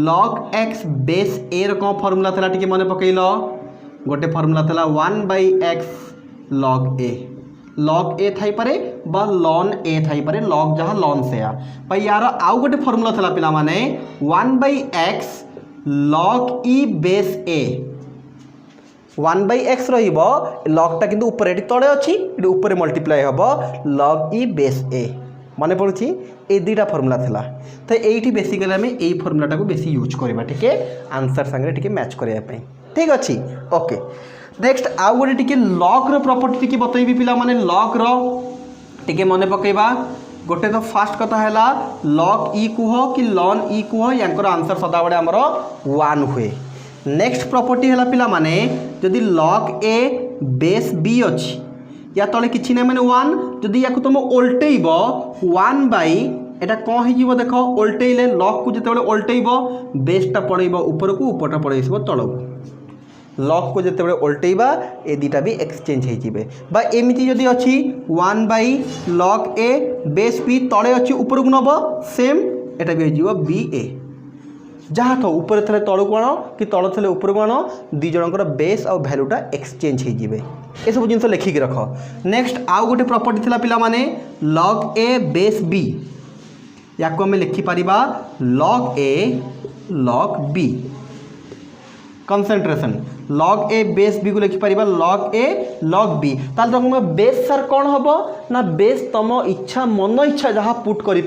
log x base a रो कौन फॉर्मूला थला टिके मन पकईल गोटे फॉर्मूला थला 1/x log a थाई पारे बा ln a थाई पारे log जहाँ ln से आ भाई यार आउ गोटे फॉर्मूला थला पिला माने 1/x log e base a 1/x रहिबो log टा किंतु ऊपर एटी तळे अछि एटी ऊपर मल्टीप्लाई हबो log e बेस a माने पड़ुछि ए दुईटा फॉर्मूला थला तो एठी बेसिकली हमें ए फॉर्मूला टाको बेसी यूज करबा ठीके आंसर संगे ठीके मैच करया पई ठीक अछि ओके। नेक्स्ट आउ गोटे टिके लॉग रो प्रॉपर्टी टिके बतैबी पिला माने लॉग रो टिके मने पकेबा गोटे तो फास्ट कथा हैला log e कुह कि ln e कुह यांकर आंसर सदा बडे हमरो 1 हुए। नेक्स्ट प्रॉपर्टी हैला पिला माने जदि log a बेस b अछि या तले किछि नै माने 1 जदि याकु तुम उल्टेइबो 1 बाय एटा कोन हि जीवो देखो उल्टेइले log को जते बडे उल्टेइबो बेसटा पड़ेइबो ऊपर को ऊपरटा पड़ेइबो तळको लॉग को जिते उल्टेबा ए दुटा भी एक्सचेंज हो एमती जदि अच्छी 1/log a बेस b तले अच्छी ऊपर को नब सेम एटा भी हो बी ए जहाँ तो ऊपर थे तलू को आण कि तल थे ऊपर को आण दी जनकर बेस आ भैल्यूटा एक्सचेंज हो सब जिन लिखिक रख। नेक्स्ट आउ गोटे प्रॉपर्टी थिला पिला माने log a बेस b या आम लिखिपर log a log b concentration log a base b को लिखिपर log a log b ताल तुम बेस सर कौन हम ना बेस तुम इच्छा मन इच्छा जहाँ पुट कर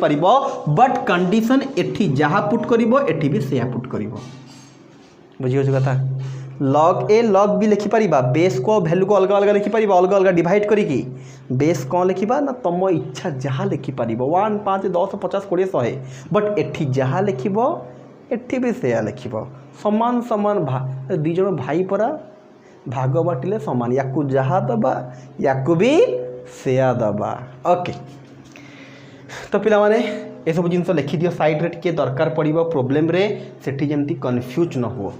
बट कंडीशन एठी जहाँ पुट कर एठी भी से पुट कर बुझी कथा log a log b लिखिपर बेस को वैल्यू को अलग अलग लिखिपर अलग अलग डिवाइड करी बेस कौन लिखा ना तुम इच्छा जहाँ लिखिपर 1 5 10 50 20 100 बट एठी जहाँ लिख एठी भी से लिख समान समान दी जन भाई परा भाग बाटिले समान याकू जहाँ दबा याकू भी सेया दबा ओके। तो पिला माने ए सब जिन लिखि दियो साइड रे टिके दरकार पड़िबो प्रॉब्लम रे सेठी जेमती कंफ्यूज न हो।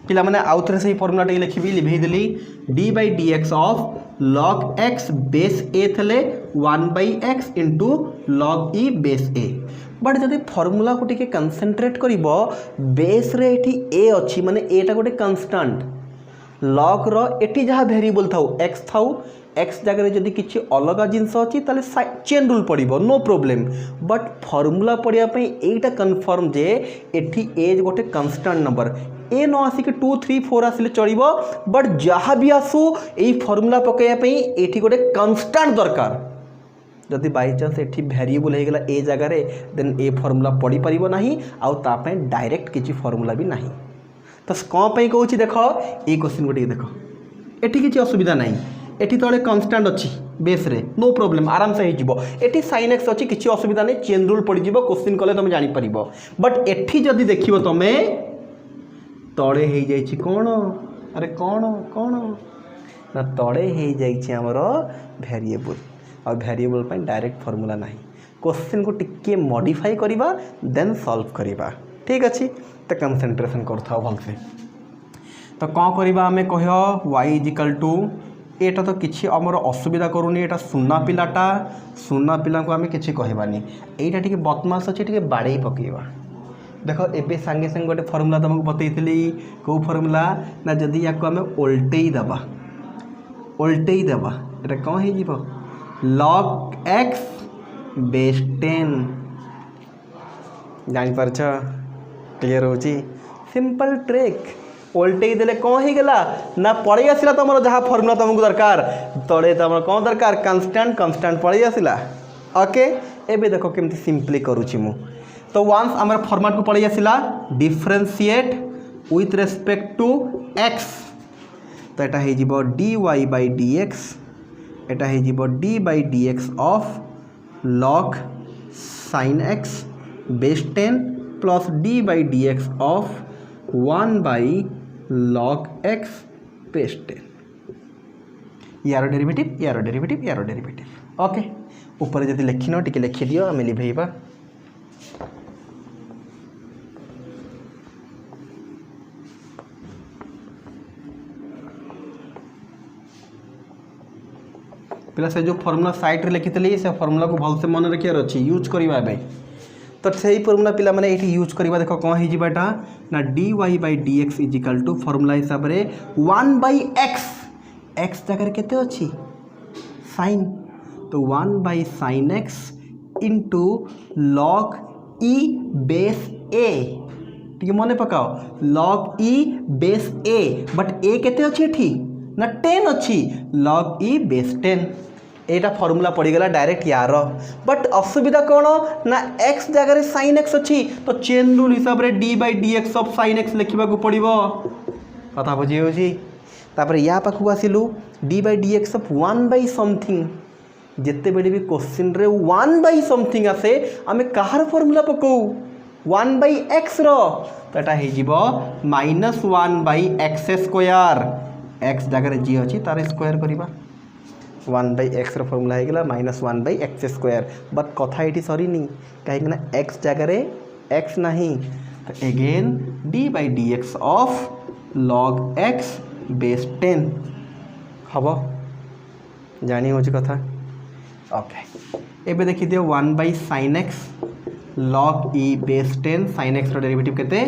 पिला माने आउ थे से फर्मुला टे लिखी लिभेदेली d by d x of log x base a थे 1 by x into log e base a but जब फर्मुला को टिके कनसेंट्रेट कर बेस रे एठी ए अच्छी माने एटा गोटे कन्स्टांट लॉग रो एठी जहाँ वेरिएबल थाउ एक्स थाउ एक्स जगह जदि किसी अलग जिनस अच्छी ताले चेन रूल पड़ो नो प्रोब्लेम बट फर्मुला पढ़ापी यहीटा कन्फर्म जे एठी ए गोटे कन्स्टांट नंबर ए न आसिक 2 3 4 आसिले चलो बट जहाँ भी आसू यही फर्मुला पकड़ापी ये गोटे कन्स्टांट दरकार जदि बाई चान्स एठी वेरिएबल हो गला ए जगार देन ए फर्मुला पढ़ी पार ना आउ डायरेक्ट किसी फर्मुला भी ना तो कौन कहूँ देख ये क्वेश्चन को देख एठी किसी असुविधा ना एठी तले कन्स्टांट अच्छी बेस रे नो प्रॉब्लम आराम से हो एठी साइन एक्स अच्छी किसी असुविधा नहीं चेन रूल पड़ जाए क्वेश्चन कले तुम जापर बट एठी जदि देख तुम तले हो जाइए कौन अरे कौन कौन ना तले हो जामर वेरिएबल और वेरिएबल पर डायरेक्ट फर्मुला ना क्वेश्चन को टिके मॉडिफाई करवा देन सॉल्व करवा ठीक अच्छे तो कंसंट्रेशन करता भलसे तो कौन करवा आम कह वाई इज इक्वल टू एटा तो किसी आमर असुविधा करूनी एटा सुना पिलाटा सुना पिला को आम कि कहबानी एटा टिके बदमाश अच्छे टिके बाड़े पकेवा देख एबे सांगे सांगे गोटे फर्मुला तुमको बतई कौ फर्मुला ना जदि या आम ओल्टे देवा एटा कौन हो लॉग एक्स बेस 10 जापर क्लीयर हो सिंपल ट्रिक ओल्टे देले कौन हो गला ना पड़े आसला तुम जहाँ फर्मुला तुमको दरकार तले तुम कौन दरकार कन्स्टांट कन्स्टांट पड़े आसला ओके एबे देखो केमती सिंपली करुच्ची मु तो वंस आम फॉर्मेट को पड़े आसला differentiate with respect to x तो यहाँ हो d y by d x एटा हो d by d x of log sine x base 10 plus d by d x of 1 by log x base 10 यार डेरिवेटिव ओके ऊपर जब लिखिन टिके लिखि दियो आम लिभेबा पिला से जो फॉर्मूला साइट रे लिखी से फॉर्मूला को भलसे मन रखियार अच्छी यूज करवा तो से फॉर्मूला पिला माने ये यूज करवा देख कौन होटा ना d y by d x is equal to formula हिसाब से 1 बाई एक्स एक्स जगह केते अच्छी साइन तो 1 by sine x into log e base a ठीक मन पकाओ log e base a but a केते अच्छी एठी ना 10 अच्छी लॉग ई बेस 10 एटा फॉर्मूला पड़ीगला डायरेक्ट यार बट असुविधा कौन ना एक्स जगह साइन एक्स अच्छी तो चेन रूल हिसाब से d by d x of sine x लिखा पड़ो कथा बुझी होपर या पाखक आसिलु d by d x of 1 by something जिते बेले भी क्वेश्चन रे 1 बाई समथिंग आसे आम कहार फॉर्मूला पकौ 1 बाई एक्स रो तो यहाँ हो -1 बाई एक्स स्क्वायर एक्स जगह जी अच्छी तार स्क्वायर करवा 1 बाई एक्स फॉर्मूला हो गला -1 बाई एक्स स्क्वायर बट कथा ये सरीनी कहीं एक्स जगह एक्स नहीं तो again d by d x of log x base 10 हम जानी हो कथा ओके एबे देखी दियो 1 by sine x log e base 10 sine x derivative केते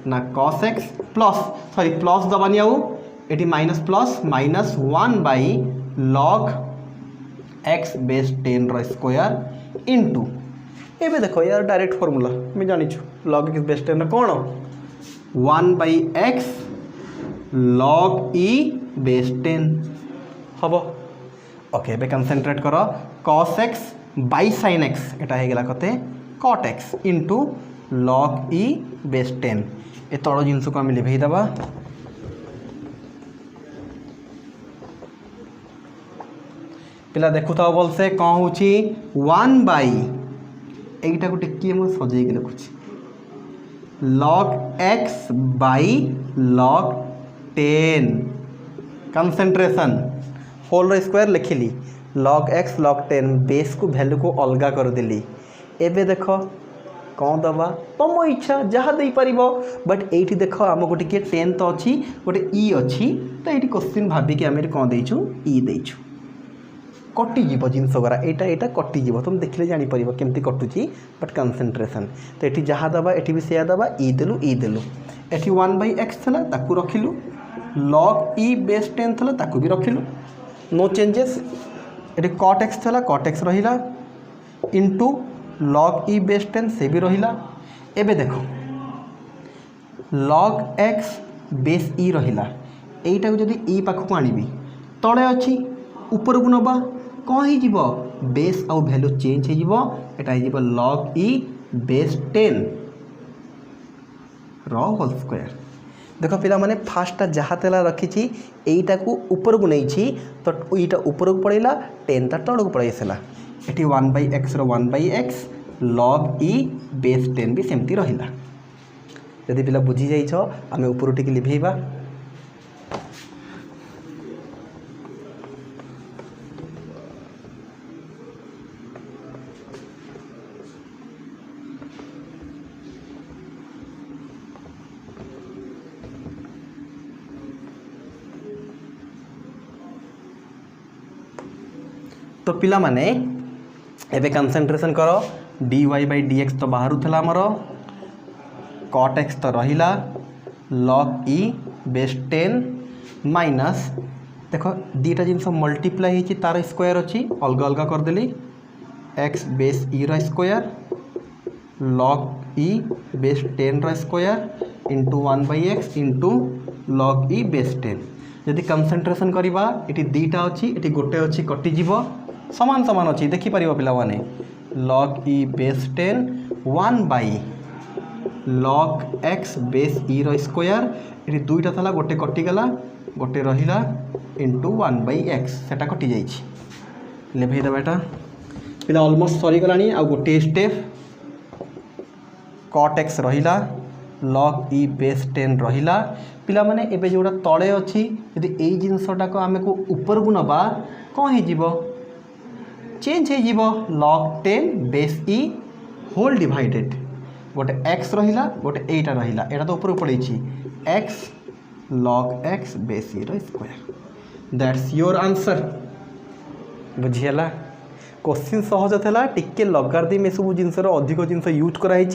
ना cos x plus sorry plus दबानी आउ ये minus plus -1 by log x base 10 रो स्क्वायर इंटू एबे देखो यार डायरेक्ट फॉर्मूला मैं जानी लॉग एक्स बेस 10 कौन 1 by x log e base 10 हम ओके एबे कंसंट्रेट कर cos x by sine x एटा हो गला कते cot x into log e base 10 ए तल जिनस को आम लिभे दबा पिला देखुता बोल से कौन हो 1 बाई एटा को टिके मु सजे के लिखुची log x by log 10 concentration whole square लिखिली लॉग एक्स लॉग 10 बेस को वैल्यू को अलगा कर देली एबे देखो कौन दबा तुम इच्छा जहाँ दे पार बट ये देख आमको टे 10 तो अच्छी गोटे ई अच्छी तो ये क्वेश्चन भाविक आम कौन देचु ई देचु कटिज जिनस गुरा यहाँ कटिज तुम देखिले जापर केमती कटुची बट कनसेंट्रेशन तो ये जहाँ दबा ये भी से दबा ई देलु ये 1/x था ताकू रखिलु log e बेस 10 था ताकू भी रखिलु नो चेंजेस ये cot x था cot x रहिला इंटू log e बेस 10 से भी रहिला एबे देखो log x बेस e रहिला एटा को जदी e पाखु को आनिबी तळे अछि ऊपर को नबा कौन हो बेस आउ वैल्यू चेंज हो log e base 10 whole square देख पिला माने फास्टा जहाँ तेला रखी यहीटा को ऊपर को नहीं तो यहीटा ऊपर को पड़ेगा 10 ता तल को पड़े आसला ये 1/x 1/x log e base 10 भी सेमती रहिला यदि पिला बुझी जाइछ आमे ऊपर टिके लिभेबा तो पिला माने एबे कंसंट्रेशन करो dy/dx तो बाहर उठला हमर cot x तो रहिला log e बेस 10 माइनस देखो दीटा जिनस मल्टीप्लाई होची तार स्क्वायर अछि अलग अलग कर देली x बेस e रा स्क्वायर log e बेस 10 रा square into 1/x into log e base 10 यदि कंसंट्रेशन करवा ये दीटा अच्छी ये गोटे अच्छी कटिज समान समान अच्छी देखिपर पे log e base 10 1/log x base e रो स्क्वायर ये दुईटा था गोटे कटिगला गोटे रहिला इंटू 1/x सेटा कटि जाइए लेभेदेव एटा पिला ऑलमोस्ट सरीगला आ गोटे स्टेप cot x रहिला log e बेस 10 रहिला पिला माने एबे जोड़ा तले अच्छी यदि एई जिनसटा को आमे को ऊपर को नबा कौन हो चेंज हो log 10 base e whole divided गोटे x रहिला गोटे एटा रहिला एटा तो ऊपर पड़े x log x base e रो स्क्वायर दैट्स योर आंसर बुझीला क्वेश्चन सहज था टिके लगारदी सब जिनसर अधिक जिनस यूज कराई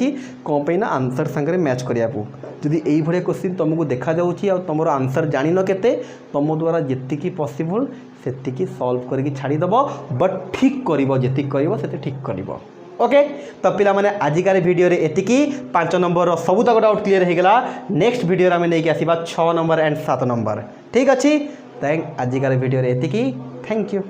कौन पे ना आंसर सांगे मैच करने को जदि यही भाया क्वेश्चन तुमको देखा जाऊँगी तुम आंसर जान के तुम द्वारा जी पॉसिबल से सॉल्व करके छाड़ीदेव बट ठीक कर कर ठीक कर ओके तो पिला माने आजिकार वीडियो रे एतिकी 5 नंबर सबू तक डाउट क्लियर हो गला नेक्स्ट वीडियो आम नहीं आसवा 6 नंबर एंड 7 नंबर ठीक अच्छे आजिकार वीडियो रे एतिकी थैंक यू।